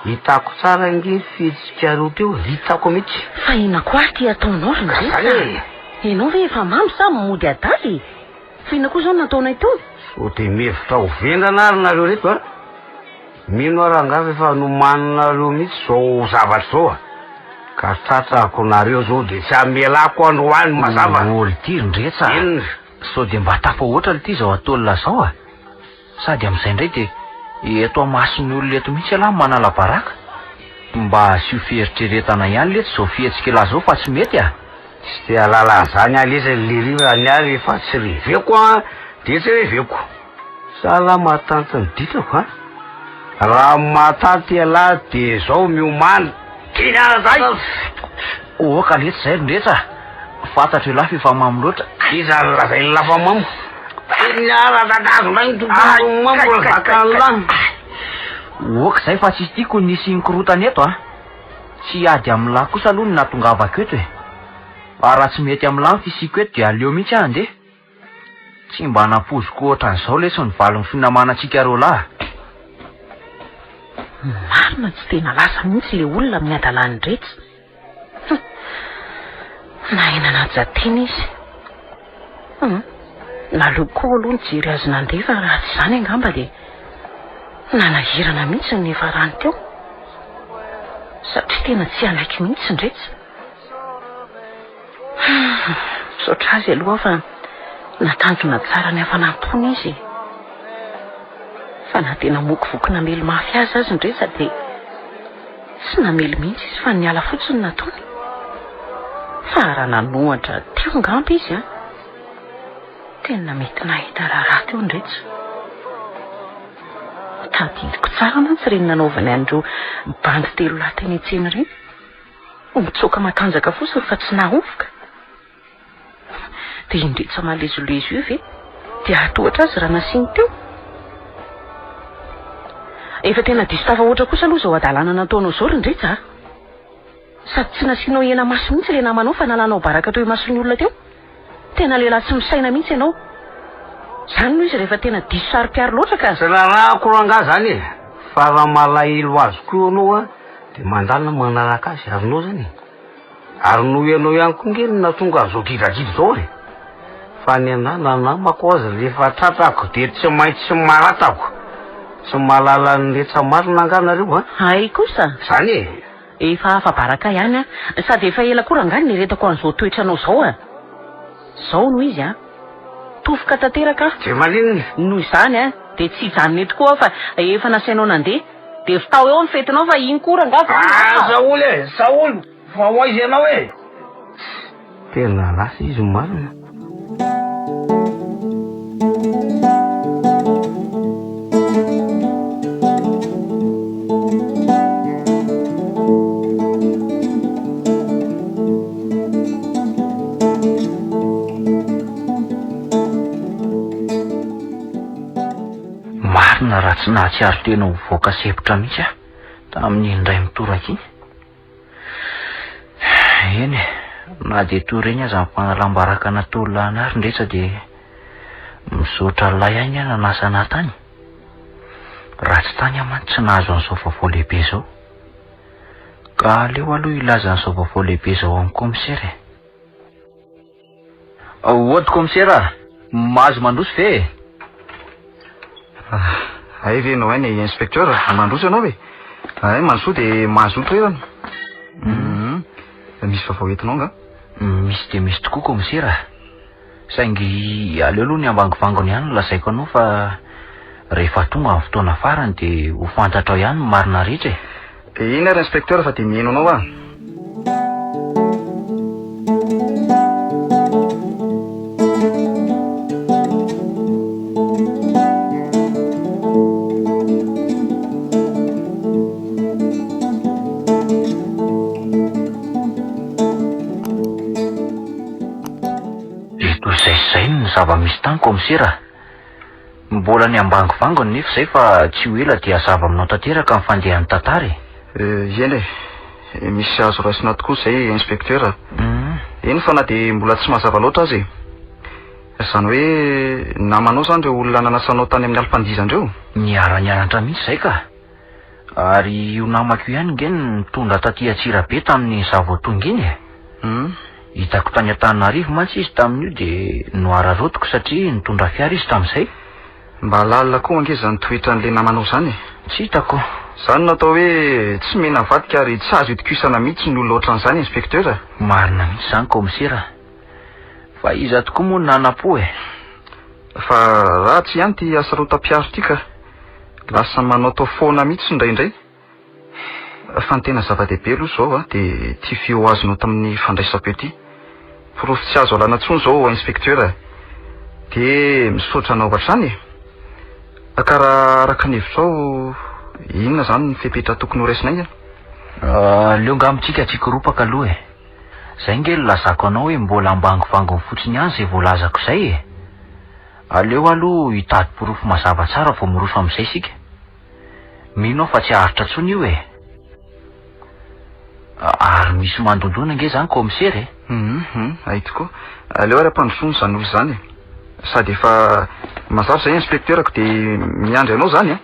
Speaker 4: hitako tsara nge fihetsika roa teo hitako mihitsy
Speaker 2: fa ina koa ty ataonao rindresa ianao ve efa mamy sa mody adaly fa ina koa zao nataonay teo
Speaker 4: so de mevitra ho vendrana ary nareo reto mino arangava efa nomanonareo mihitsy zao zavatra zao ka tratrako nareo zao de tsy amelako androany mazava
Speaker 1: olo ty rindretsa so de mba tafa ohatra le ty zao atolona zao sady am'izay indray de eto amasony olona eto mihitsy alahy manala baraka mba sy ho fieritreretana ihany letsy zao fihetsika lahy zao fa tsy mety
Speaker 4: tsy de alala zany aleza le riva niary efa tsy reveko de tsy reveko sala matantiny ditako raha mataty alahy de zao miomany kinara zay
Speaker 1: oka letsy zay rindretsa fantatro lahy efa mamy loatra
Speaker 4: iza lazay lafa mamo
Speaker 1: oka zay fa tsisy tiako nisy inkorotany eto tsy ady am'lahy kosa aloha ny natongavako eto raha tsy mety am'lahy fisiko eto de aleo mihitsy andeha tsy mba napoziko ohatran'izao lesy ny valo ny finamanantsika reo lahy
Speaker 2: marina tsy tena lasa mihitsy le olona miadalany dretsy na ena najatena izy naloko aloha ny jery azy nandefa raha tsy zany angamba de nanahirana mihitsy ny efa rany teo satria tena tsy anaiky mihitsy ndretsy sotra azy aloha fa natanjona tsara ny hafanampony izy fa na tena moko voky namely mafy azy azy ndretsa de tsy namely mihitsy izy fa niala fotsiny nataony fa raha nanohatra teo ngamba izy tena mety nahita raha teo ndretsa tadidiko tsara mantsy reny nanaovany andreo bandy telo lahy teny etsena reny mitsoka matanjaka fosiny fa tsy nahofoka de indretsa malezolezo io ve de atohatra azy raha nasiny teo efa tena diso tafa ohatra kosa aloha zao adalana nataonao zao rindretsa sady tsy nasianao ena maso mihitsy le namanao fa nalanao baraka teo imasony olona teo tena lehilahy tsy misaina mihitsy ianao zany noho izy rehefa tena diso sary-piary loatra ka
Speaker 4: sy rahako ranga zany fa raha malahelo azoko anao de mandalina manaraka azy arinao zany ary noho ianao ihany koa ngeny natonga zao kidrakidy zao fa ny ananamako azy rehefa tratrako de tsy maintsy maratako Tsy mahalala ny retsa marina angaranareo a?
Speaker 2: Ay kosa.
Speaker 4: Zany e.
Speaker 2: Efa afa-baraka ihany a, sady efa ela koa rangany niretako an'izao toetranao zao a. Zao no izy a. Tofoka tanteraka.
Speaker 4: Tsy maninona.
Speaker 2: Noho izany a, de tsy hijanona eto koa fa efa nasainao nandeha. De fitao eo ny fetinao fa iny koa rangava.
Speaker 4: Saoly e, Saoly. Fa hoaizy ianao e. Tena lasa izy marina.
Speaker 1: Marina raha tsy nahatsiaro tena ho voaka sepotra mihitsy a tamin'ny indray mitoraka iny. Eny e, na de tory eny aza mifanalambaraka natolona anary ndretra de misaotra lay any a nanasana tany. Raha tsy tany amany tsy nahazo an'izao vaovao lehibe zao. Ka aleo aloha ilaza an'izao vaovao lehibe zao amin'ny komisera. Ohatry komisera, mahazo mandroso ve?
Speaker 3: Ay ve nao any inspecteur mandroso ianao e? Ay mandroso de mahazo toerana. Misy vaovao entinao nga?
Speaker 1: Misy de misy tokoa komisera. Saingy aleo aloha ny ambangivangony ihany lazaiko anao fa rehefa tonga amin'ny fotoana farany de ho fantatrao ihany marina rehetra e.
Speaker 3: Iny ary inspecteur fa de mihaino anao a.
Speaker 1: Zava-misy tany komisera. Mbola ny ambangivangony nefa zay fa tsy ho ela dia hazava aminao tanteraka amin'ny fandehan'ny tantara.
Speaker 3: Eny e, misy azo raisina tokoa zay inspecteur. Eny fa na de mbola tsy mazava loatra azy. Zany hoe namanao zany reo olona nanasanao tany amin'ny alim-pandizandreo.
Speaker 1: Niara-nianatra mihitsy zay ka. Ary io namako ihany ngeny nitondra taty Antsirabe tamin'ny zavoatonga iny e. Hitako tany Antananarivo mantsy izy tamin'io de noararotiko satria nitondra fiara izy tamin'izay.
Speaker 3: Mba lalina koa angeza ny toetran'le namanao zany e.
Speaker 1: Tsy hitako.
Speaker 3: Zany natao hoe tsy mena vadika ary tsy azo itikisana mihitsy ny olona ohatran'izany inspecteur.
Speaker 1: Marina mihitsy zany komisera. Fa iza tokoa moa nanam-po e.
Speaker 3: Fa ratsy ihany ty asarotam-piaro ty ka lasa manao tao foana mihitsy indraindray. Fa ny tena zava-dehibe aloha zao a de ty feo azonao tamin'ny fandraisam-peo ty. Porofo tsy azo alana intsony zao inspecteur. De misaotra anao hatrany e. Ka raha araka ny hevitrao inona zany ny fepetra tokony ho raisinay a?
Speaker 1: Leo ngamitsika tsikoropaka aloha e. Zay nge lazako anao hoe mbola ambangivangony fotsiny ihany zay voalazako zay e. Aleo aloha hitady porofo mazava tsara vao miroso amin'izay sika. Mino aho fa tsy haharitra tsony io e. Ary misy mandondona nge zany komisera e.
Speaker 3: Ay tokoa. Aleo ary ampandrosony zany olo zany e. Sady efa mazava zay inspecteurako de miandry anao zany a.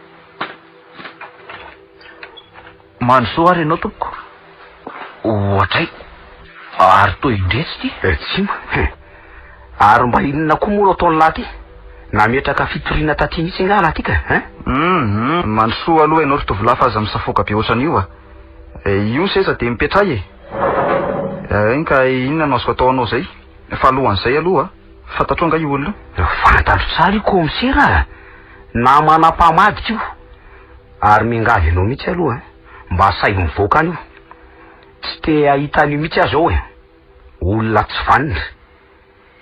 Speaker 1: Mandroso ary ianao tompoko. Ohatray. Ary toy indretsy ty.
Speaker 4: Tsy ma. Ary mba inona koa moa ataony laty? Nametraka fitoriana taty mihitsy nga laty ka?
Speaker 3: Mandroso aloha ianao ry tovolahy aza misafoka be ohatran'io a. Io seza de mipetray e. Iny ka inona no azo ataonao zay? Fa alohan'izay aloha fantatro nga io olona.
Speaker 4: Fantatro tsara io komisera. Na manam-pamadika io. Ary mingavy anao mihitsy aloha mba sahy mivoaka an'io. Tsy te ahita an'io mihitsy aho zao e. Olona tsy vanina.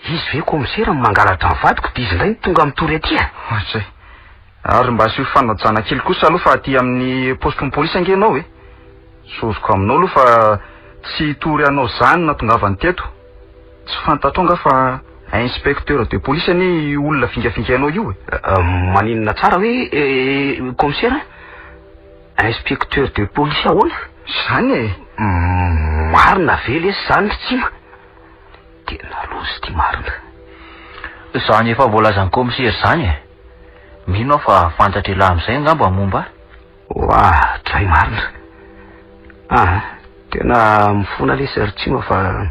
Speaker 4: Izy ve komisera mangalatra ny vadiko de izy ndray ny tonga mitory aty a.
Speaker 3: Zay. Ary mba sy ho fanajana kely kosa aloha fa aty amin'ny postin'ny polisy ange anao e. Sozoko aminao aloha fa tsy hitory anao zany na tongavany teto. Tsy fantatro nga fa inspecteur de police any olona fingafinganao io e.
Speaker 4: Maninona tsara hoe komisera? Inspecteur de police ahoana?
Speaker 3: Zany e.
Speaker 4: Marina ve lesy zany tsy ma? Tena lozy ty marina.
Speaker 1: Zany efa voalazany komisera zany e. Mino aho fa fantatra ela amin'izay ngamba momba.
Speaker 4: Dray marina. Tena mifona lesy ary tsy ma fa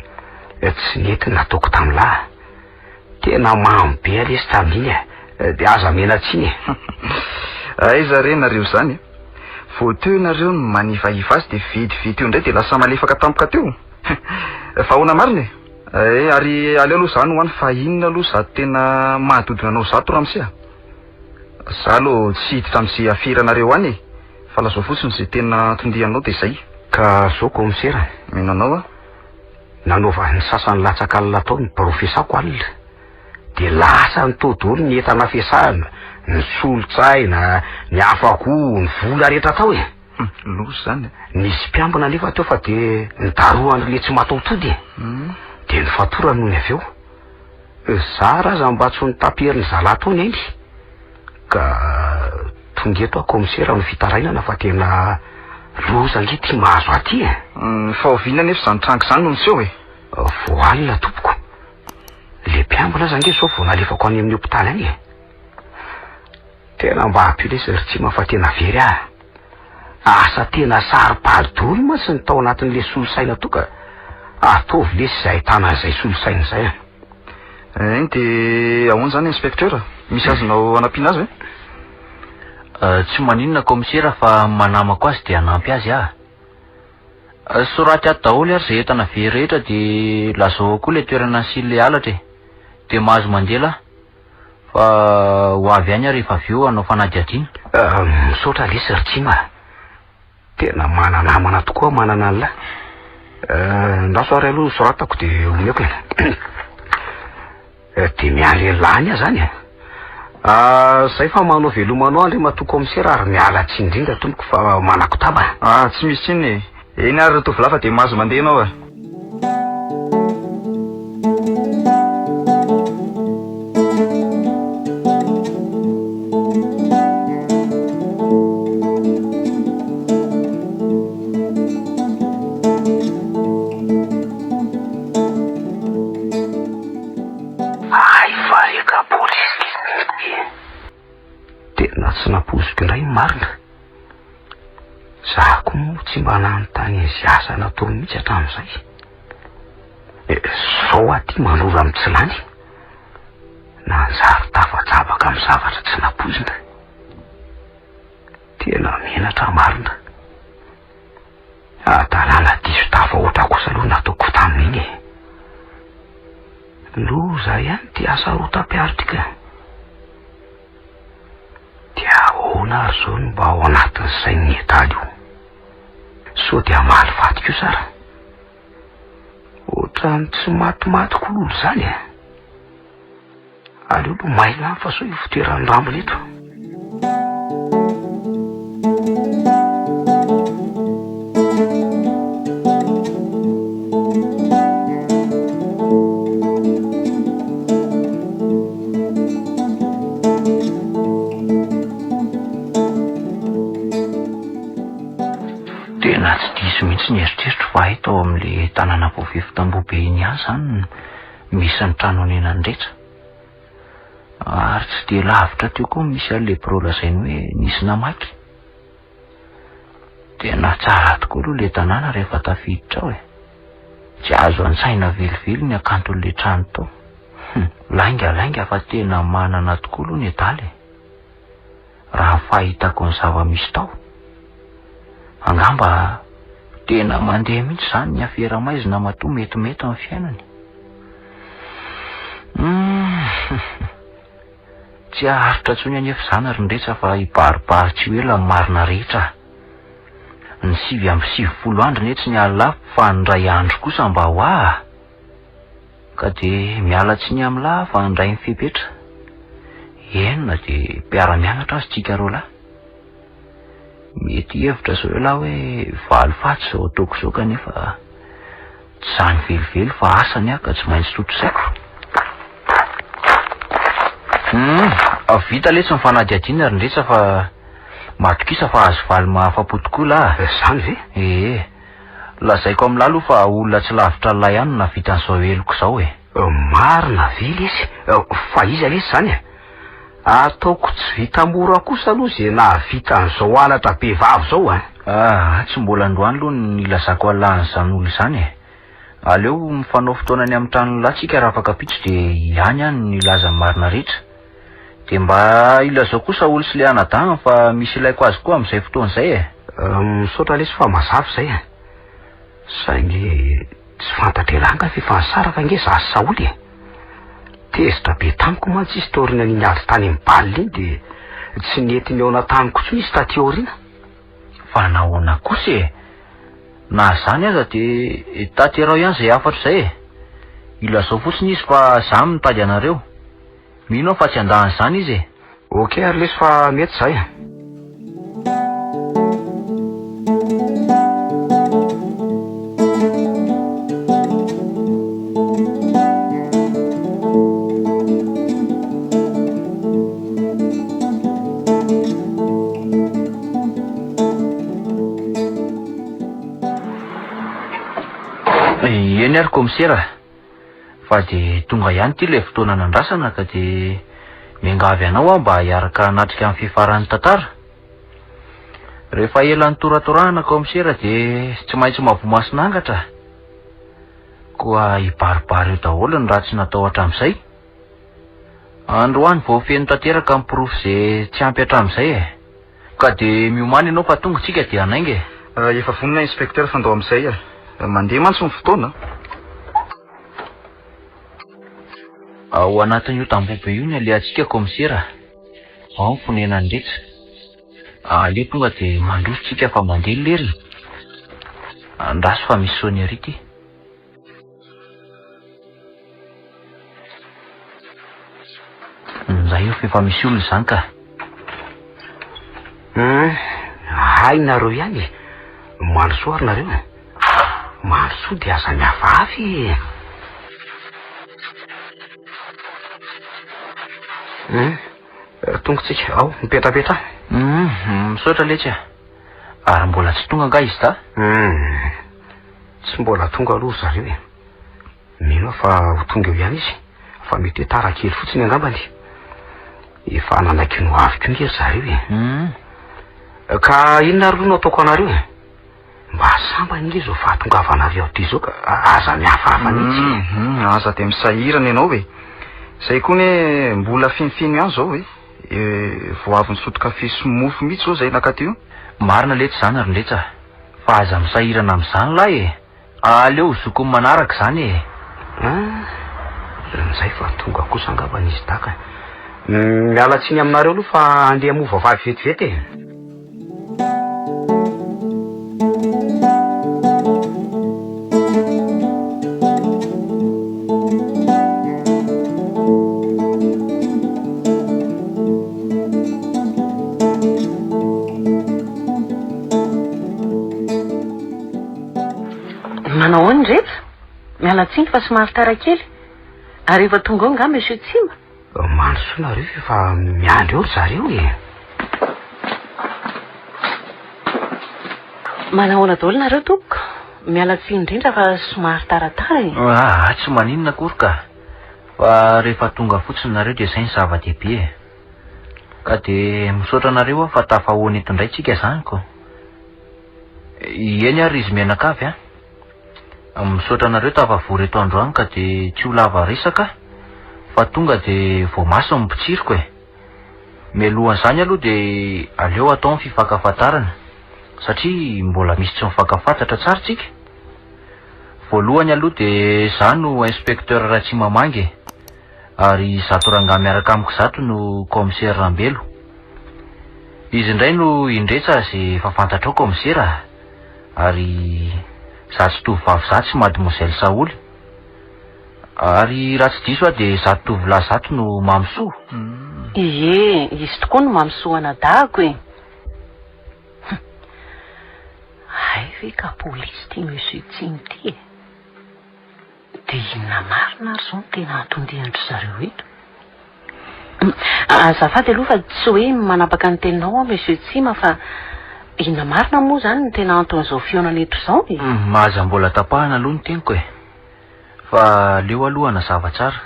Speaker 4: tsy nety nataoko tamin'lahy. Tena mamy be lesy tamin'iny e. De aza mena tsiny e.
Speaker 3: aiza re nareo zany vo teo nareo ny manivahiva azy de vidividy io indray de lasa malefaka tampoka teo fa hoana mariny ary aleo aloha zany ho any fa inona aloha za tena mahadodina anao zato ramsia za aloha tsy hiditra am'zay afiranareo any fa lazao fotsiny zay tena tondianao de zay
Speaker 4: ka zao komisera
Speaker 3: mino anao a
Speaker 4: nanova ny sasany latsaka alina tao ny profesako alina de lasa nytodolo ny entana fiasana ny solotsaina ny afako ny vola rehetra tao
Speaker 3: lozy zany
Speaker 4: nisy mpiambina nefa teo fa de nidaroany le tsy mataotody de ny fatora noho ny avy eo za raha za mba tsy ny taperin'ny zalatony eny ka tonga eto a komisera ny fitarainana fa tena loza ngety mahazo aty
Speaker 3: fa oviana nefa zany trango zany no niseho
Speaker 4: voalina tompoko le mpiambina zange zao vo nalefako any amin'ny hopitaly any tena mba ampilesy ry tsy mafa tena very asa tena sary-palidoly ma sy ny tao anatin'le solosaina toka ataovy lesy zay ahitana zay solosaina zay
Speaker 3: eny de ahoana zany inspecteur misy azonao anampiana azy
Speaker 1: tsy maninona komisera fa manamako azy de anampy azy soraty ato daholo ary zay entana very rehetra de lazao koa le toerana sy le alatra de mahazo mandela fa ho avy any rehefa avy eo anao fanadiadiana
Speaker 4: misaotra lesy ry tsima tena mananamana tokoa manana an'la ndasoary aloha soratako de omeko de mialelany zany zay fa manao velomanao andre matoko komisera ary miala tsy indrindra tompoko fa manako taba
Speaker 3: tsy misy tsiny eny ary retovy lafa de mahazo mandeha anao
Speaker 4: tena tsy napoziky indray marina za ko moa tsy mba nanontany izy asa natao mihitsy hatramin'izay zao aty manora amin'ny tsy lany nanjary tafajabaka amin'ny zavatra tsy napozina tena menatra marina adalàna diso tafa ohatra kosa aloha nataoko tamin'iny loza ihany ty asa rotam-piaritrika dia ahoana ary zao no mba ao anatin'ny sain'ny etaly io so dia maly vatika io sara ohatrany tsy matimaty kololo zany aleo lo mailany fa so ivotoeran'ny rambony eto
Speaker 1: tena tsy diso mihitsy ny eritreritro fa eto ao amin'le tanàna voavefy tambobe iny ihany zany misy ny trano anenany rehetra ary tsy de lavitra teo koa misy an'le birolazainy hoe nisy namaky tena tsara tokoa aloha le tanàna rehefa tafiditra ao tsy azo an-tsaina velively ny akanton'le trano tao lainga fa tena manana tokoa aloha ny etaly raha fahitako ny zava-misy tao angamba tena mandeha mihitsy zany ny afera-maizina matoa metimety amin'ny fiainany tsy aharitra tsony anefa zany ary ndretsa fa ibaribaritsy hoe marina rehetra ny 7 andro netsy ny alina fa ny ray andro kosa mba ho ka de miala tsy ny am'la fa ndray ny fepetra enina de mpiara-mianatra azy tsika roa mety hevitra zao la hoe valifaty zao ataoko zao kanefa tsy zany velively fa asany ka tsy maintsy totrosaiko vita letsy mifanadiadiana ary ndretsa fa matokisa fa azo valy mahafapo tokoa la
Speaker 4: zany ve
Speaker 1: lazaiko am'la aloha fa olona tsy lavitra lay ihany na vitan'izao eloko zao
Speaker 4: marina vely izy fa iza lesy zany ataoko tsy vita mora kosa aloha zay na vitan'izao alatra be vavy zao
Speaker 1: tsy mbola androany aloha ny lazako alahany zany olo izany aleo mifanao fotoanany amin'ny trano latsika raha afaka pitso de ihany any ny laza marina rehetra De mba ilazao kosa olo sy le anadagna fa misy ilaiko azy koa amin'izay fotoan'izay e.
Speaker 4: Misaotra lesy fa mazava zay e. Saingy tsy fantatrelanga fifansara fa nge zasy saoly e. Tezitra be tamiko mantsy izy taorina niny azy tany amin'ny balina iny de tsy nety miaona tamiko tsy misy taty aoriana.
Speaker 1: Fa nahoana kosa e. Na zany aza de taterao ihany zay afatra zay e. Ilazao fotsiny izy fa zaho mitady anareo. Mino fa tsy andahany zany izy e.
Speaker 4: Okey ary lesy fa mety zay.
Speaker 1: Eny ary komisera. Fa de tonga ihany ty le fotoana nandrasana ka de miangavy anao mba hiaraka anatrika amin'ny fifaran'ny tantara. Rehefa ela nitoratorahana komisera de tsy maintsy mavomasina angatra. Koa hibaribary eo daholo ny raha tsy natao hatramin'izay. Androany vao feno tanteraka amin'ny porofo zay tsy ampy hatramin'izay e. Ka de miomany ianao fa tonga tsika de anainga e.
Speaker 3: Efa vonina inspektera fandao amin'izay e. Mandeha mantsy ny fotoana.
Speaker 1: Ao anatin'io tambobe io ny alehantsika komisera. Ao ny fonenany rehetra. Aleo tonga de mandrositsika fa mandeha lerina. Andraso fa misy sony arity. Zay io fefa misy olona zany ka.
Speaker 4: Hay nareo ihany. Manosoa ary nareo. Manosoa de aza miafafy. Tonga tsika ao mipetrapetra.
Speaker 1: Misaotra letsy. Ary mbola tsy tonga nga izy ta?
Speaker 4: Tsy mbola tonga aloha zareo e. Mino fa ho tonga eo ihany izy. Fa mety tara kely fotsiny angambany. Efa nanaiky no aviko nge zareo e. Ka inona ary no ataoko anareo e? Mba sambany nge zao fahatongavanareo ty zao ka aza miafafa mihitsy.
Speaker 3: Aza de misahirana ianao e. Zay koa ne mbola finifino ihany zao e. Vao avy nisotro kafe sy mofo mihitsy zao zay nakaty io.
Speaker 1: Marina letsy zany ary letsa. Fa aza misahirana amin'izany lahy e. Aleo zokony manaraka zany e.
Speaker 4: Zay fa tonga kosa angambany izy taka. Miala tsiny aminareo aloha fa andeha mova vavy vetivety e.
Speaker 2: Manao ahoana rehetra? Miala tsiny fa somary tara kely. Ary efa tonga ao nga monsieur Tsima.
Speaker 4: Manosoa nareo efa miandry eo zareo e.
Speaker 2: Manao ahoana daholo nareo tompoko? Miala tsiny indrindra fa somary taratara e.
Speaker 1: Tsy maninona akory ka. Fa rehefa tonga fotsiny nareo de zay ny zava-dehibe e. Ka de misaotra nareo fa tafahoana eto indray tsika zany ko. Eny ary izy menakavy a. Misaotra nareo tafavory eto androany ka de tsy ho lava resaka. Fa tonga de vao maso ny mpitsiriko e. Mialohan'izany aloha de aleo atao ny fifankafantarana. Satria mbola misy tsy mifankafantatra tsara tsika. Voalohany aloha de za no inspekteur Ratsimamangy. Ary zato ranga miaraka amiko zato no komisera Rambelo. Izy indray no indretsa zay efa fantatrao komisera. Ary zato tovovavy zato sy mademoiselle Saoly. Ary raha tsy diso de zato tovolahy zato no mamsoa.
Speaker 2: Izy tokoa no mamsoa anadahako e. Hay ve ka polisy ty monsieur Tsiny ty e. De inona marina ary zao no tena antondihandry zareo eto. Azafady aloha fa tsy hoe manapaka ny teninao monsieur Tsima fa inona marina moa zany no tena anton'izao fionana eto zao e.
Speaker 1: Mahaza mbola tapahana aloha ny teniko e. Fa leo aloha nazava tsara.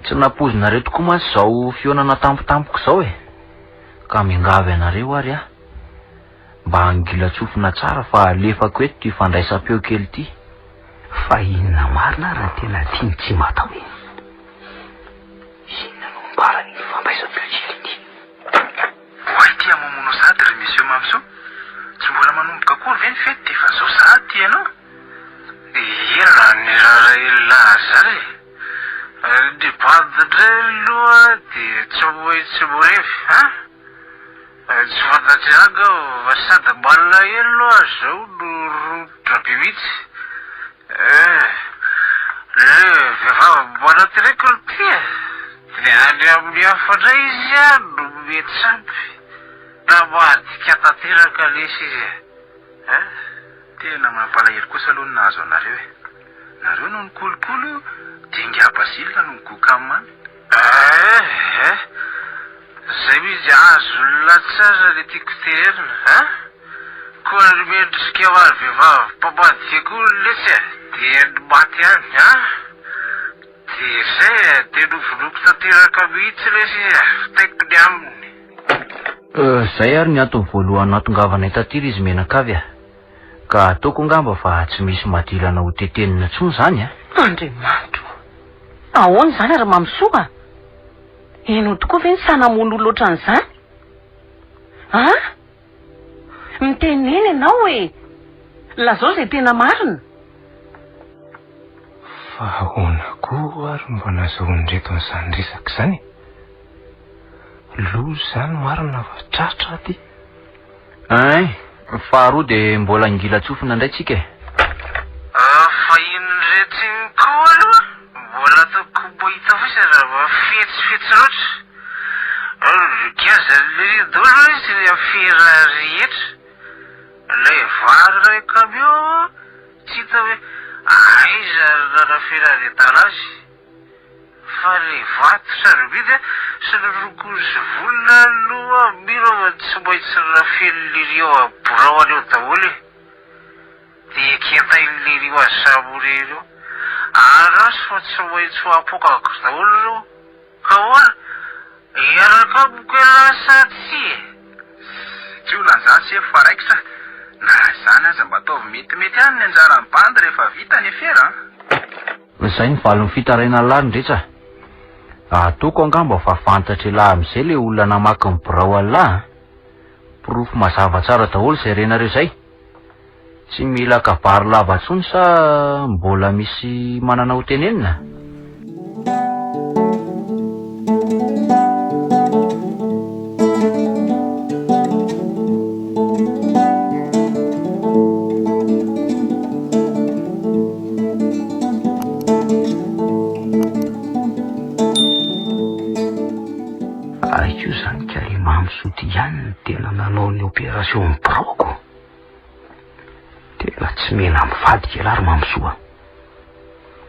Speaker 1: Tsy napozonareo tokoa mantsy zao fionana tampotampoko zao e. Ka miangavy anareo ary a. Mba angilatsofina tsara fa alefako eto ty fandraisam-peo kely ty.
Speaker 4: Fa inona marina raha tena tiany tsy matao e. Inona no mbarany
Speaker 5: ny fety de efa zao sady ianao ela ny raraelaza re de baditra aloha de tsy morefy tsy fantatraka fa sady balina ely loha zao no rototra be mihitsy le vehivavy mbana tiraiky ro tia de any amin'ny hafandray izy a no mety sampy na mahadika tanteraka lesy izy
Speaker 3: tena mampalahelo kosa aloha ny nahazo anareo nareo no nikolokolo dinga basilina no mikoka amany
Speaker 5: zay mihitsy azo olona tsara le tiako tererina koa ry mendrika hoary vehivavy mpamadiako lesy de maty any de zay de novoloko tanteraka mihitsy lesy fitaiko ny aminy
Speaker 1: zay ary ny antony voalohany natongavanay tatyry izy menakavy ka ataoko angamba fa tsy misy madilana ho tetenina tsony zany
Speaker 2: Andriamanitro, ahoana zany ary mamsoa eno tokoa ve ny sanamono loatra an'izany miteneny ianao hoe lazao zay tena marina
Speaker 5: fa ahoana koa ary mba nazahoany reto an'izany resaka zany loza zany marina fa tratra ty
Speaker 1: faharoa de mbola ngila tsofina indray tsika
Speaker 5: fa ino retsy koa aloha mbola toko mbo hita fotsy raha fetsifetsy loatra gaza leridolo izy le afera rehetra le vary ray camion tsy hita hoe aiza nanafera retalazy fa le vato sarobidy sy norokozy volona aloha miro tsy maintsy rafellirio aborao aneo daholy de kenta illirio azamorereo araso fa tsy maintsy ho apokako daholo reo ka hoana iaraka mokelasa tsy
Speaker 3: tsy olan'izany sy fa raikitra na zany aza mba ataovy metimety any ny anjarany bandy rehefa vita ny efera
Speaker 1: zay ny valon'ny fitaraina lany ndretra ataoko angamba fa fantatra lahy am'izay le olona namaky ny birao alahy pirofo mazava tsara daholo zay renareo zay tsy mila kabary lava tsony sa mbola misy manana ho tenenina
Speaker 4: io zany ka le mamsoty ihany ny tena nanao ny opération ny biraoko tena tsy mena mivadika lary mamsoa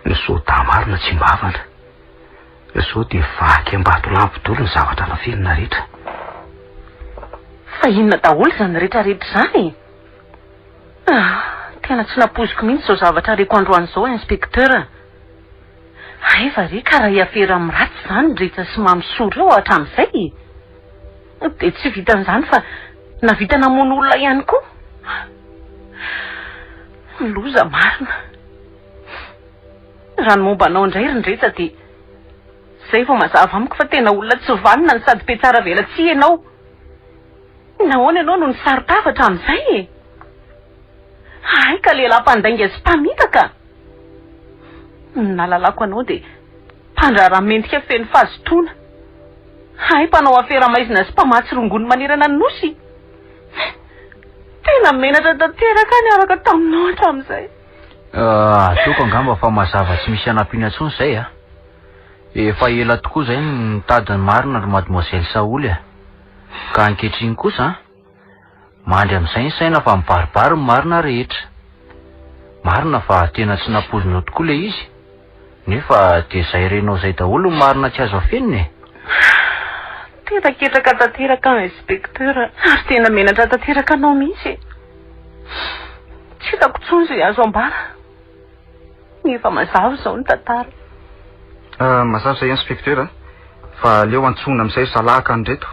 Speaker 4: nyso damarina tsy mbavana zao de vaky ambato lampidolo ny zavatra nafenina rehetra
Speaker 2: fa inona daholo zany rehetrarehetra zany tena tsy napoziko mihitsy zao zavatra reko androan'izao inspekteur efa re karaha iafera amin'ny ratsy zany drehetra sy mamsoa reo hatramin'izay de tsy vitan'izany fa navita namono olona ihany koa loza marina raha ny momba anao indray rindretra de zay vao mazava amiko fa tena olona tsy vanina ny sady be tsara vela tsy ianao nahoana ianao no nisarotavatra amin'izay ay ka lehilahy mpandainga sy mpamitaka nalalako anao de mpandraraha mendrika feny fahazotoana ay mpanao afera maizina sy mpamatsy rongony manerana ny nosy tena menatra tanteraka ny araka taminao hatramin'izay
Speaker 1: ataoko angamba fa mazava tsy misy anampiana tsony zay efa ela tokoa zay ny tadiny marina ry mademoiselle Saoly ka ankehitriny kosa mandry amin'izay ny saina fa mibaribary ny marina rehetra marina fa tena tsy napozonao tokoa le izy nefa de zay renao zay daholo ny marina tsy azo afeniny
Speaker 2: teraketraka tanteraka inspekteur ary tena menatra tanteraka anao mihitsy tsy hitako tsony zay azo ambara nefa mazava zao ny tantara
Speaker 3: mazava zay inspekteur fa leo antsona amin'izay salaka any reto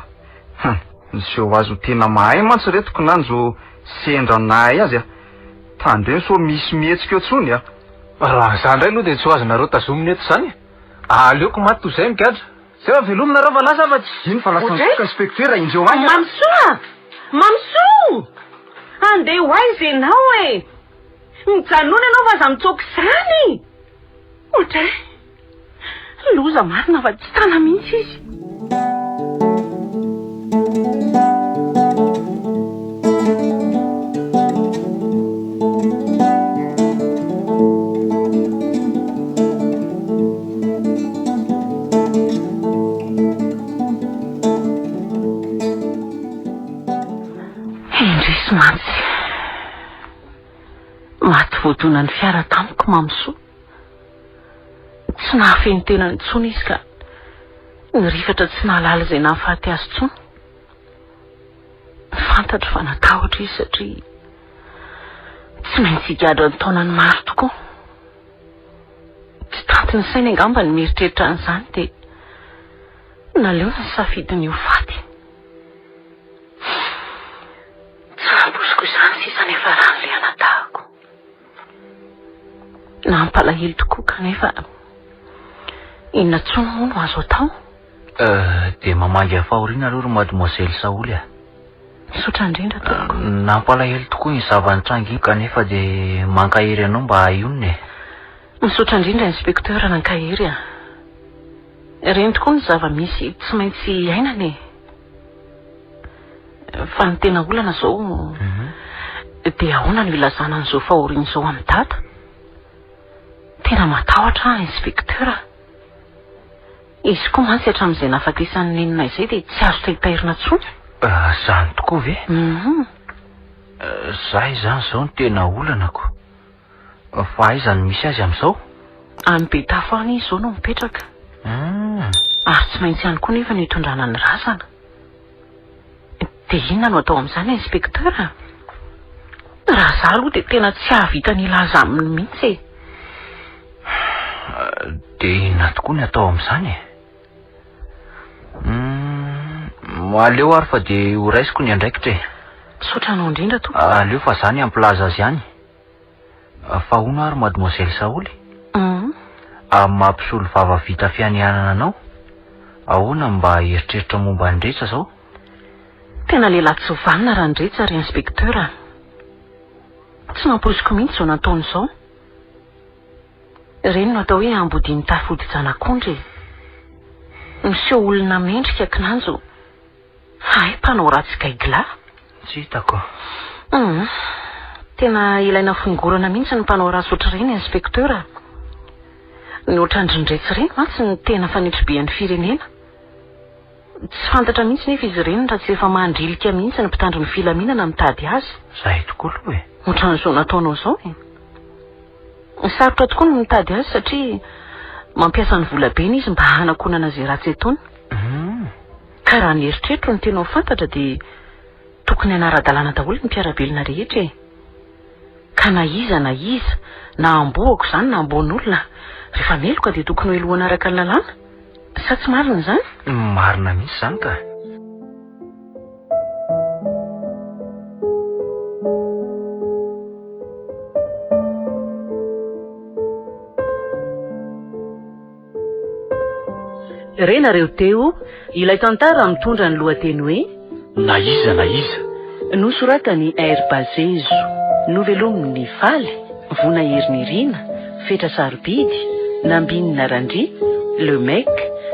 Speaker 3: zao azo tena mahay mantsy retoko nanjo sendranay azy tandreny so misy mihetsika eo tsony
Speaker 5: raha zany ndray aloha de tsy ho azonareo tazominy eto zany aleoko maty toy zay mikatra zay fa velomina rava lasa fa tsy
Speaker 3: ino fa lasa inspekteur indreo any
Speaker 2: mamsoa mamsoa andeha ho aiza ianao e mijanona ianao fa za mitsoky izany ohatra loza marina fa tsy tana mihitsy izy. Indrisy maty voadona ny fiara tamiko mamsoa tsy nahafeny tena nitsony izy ka nyrifatra tsy nahalala izay nahafaty azy tsony. Fantatro fa natahotra izy satria tsy maintsy higadra ny taonany maro tokoa. Tsy tanty ny sainy angamba ny mieritreritra an'izany dia naleo ny safidiny ho faty. Tsy nampoziko izany sisa nefa rano le anatahako. Nampalahelo tokoa kanefa inona tsony moa no azo atao?
Speaker 1: Dia mamangy afahoriana aloha ry mademoiselle Saoly a.
Speaker 2: Misaotra indrindra tompoko.
Speaker 1: Nampalahelo tokoa ny zavantrangy kanefa dia mankahery anao mba haionina e.
Speaker 2: Misaotra indrindra inspektera nankahery a. Ireny tokoa ny zava-misy tsy maintsy ainana e. Fa ny tena olana zao dia ahoana no ilazana an'izao fahoriana izao amin'ny data? Tena matahotra inspektera. Izy koa mantsy hatramin'izay nahafatesany nenina izay dia tsy azo tahitahirina tsony.
Speaker 1: Zany tokoa ve? Zay izany izao no tena olanako. Fa aiza no misy azy amin'izao?
Speaker 2: Any Betafana izy izao no mipetraka. Ary tsy maintsy ihany koa nefa ny hitondrana ny razana. Dia inona no atao amin'izany inspektera? Raha izaho aloha dia tena tsy ahavita ny ilaza aminy mihitsy e.
Speaker 1: Dia inona tokoa ny atao amin'izany e? Aleo ary fa dia ho raisiko ny andraikitra e.
Speaker 2: Misaotra anao indrindra tompoko.
Speaker 1: Aleo fa izany ampilaza azy ihany. Fa hono ary mademoiselle Saoly? Mampisolo vava vita fianianana anao? Ahoana mba eritreritra momba andretsa zao?
Speaker 2: Tena lehilahy tsy vanina raha ndretsa ry inspektera. Tsy nampoziko mihitsy izao nataony izao. Ireny no atao hoe ambodiny tafody janak'ondry. Miseho olona mendrika kinanjo. Hay mpanao ratsy gaigla.
Speaker 1: Tsy hitako.
Speaker 2: Tena ilaina fingorana mihitsy ny mpanao ratsy ohatr'ireny inspektera. Ny ohatrandrindretsy ireny mantsy ny tena fanetrobean'ny firenena. Tsy fantatra mihitsy nefa izy ireny raha tsy efa mandrilika mihitsy ny mpitandro ny filaminana mitady azy.
Speaker 1: Zay tokoa aloha e.
Speaker 2: Ohatran'izao nataonao izao e. Sarotra tokoa no mitady azy satria mampiasa ny volabeny izy mba hanakonana izay ratsy etony. Ka raha ny eritreritro ny tena ho fantatra dia tokony hanara-dalàna daholo ny mpiarabelona rehetra e. Ka na iza na amboako izany na ambon'olona rehefa meloka dia tokony ho elohana araka ny lalàna. Sa tsy marina izany?
Speaker 1: Marina mihitsy izany ka.
Speaker 2: Renareo teo ilay tantara mitondra ny lohateny hoe
Speaker 1: Na iza
Speaker 2: nosoratany R Bazezo, novelomin'ny Faly, Vonaherinirina, Fetra Sarobidy, Nambinina Randry, Le Mec,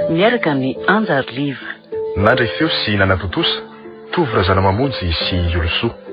Speaker 2: miaraka amin'ny Anjarliva.
Speaker 6: Nandray feo sy nanatotosa, Tovra Zanamamonjy sy Olosoa.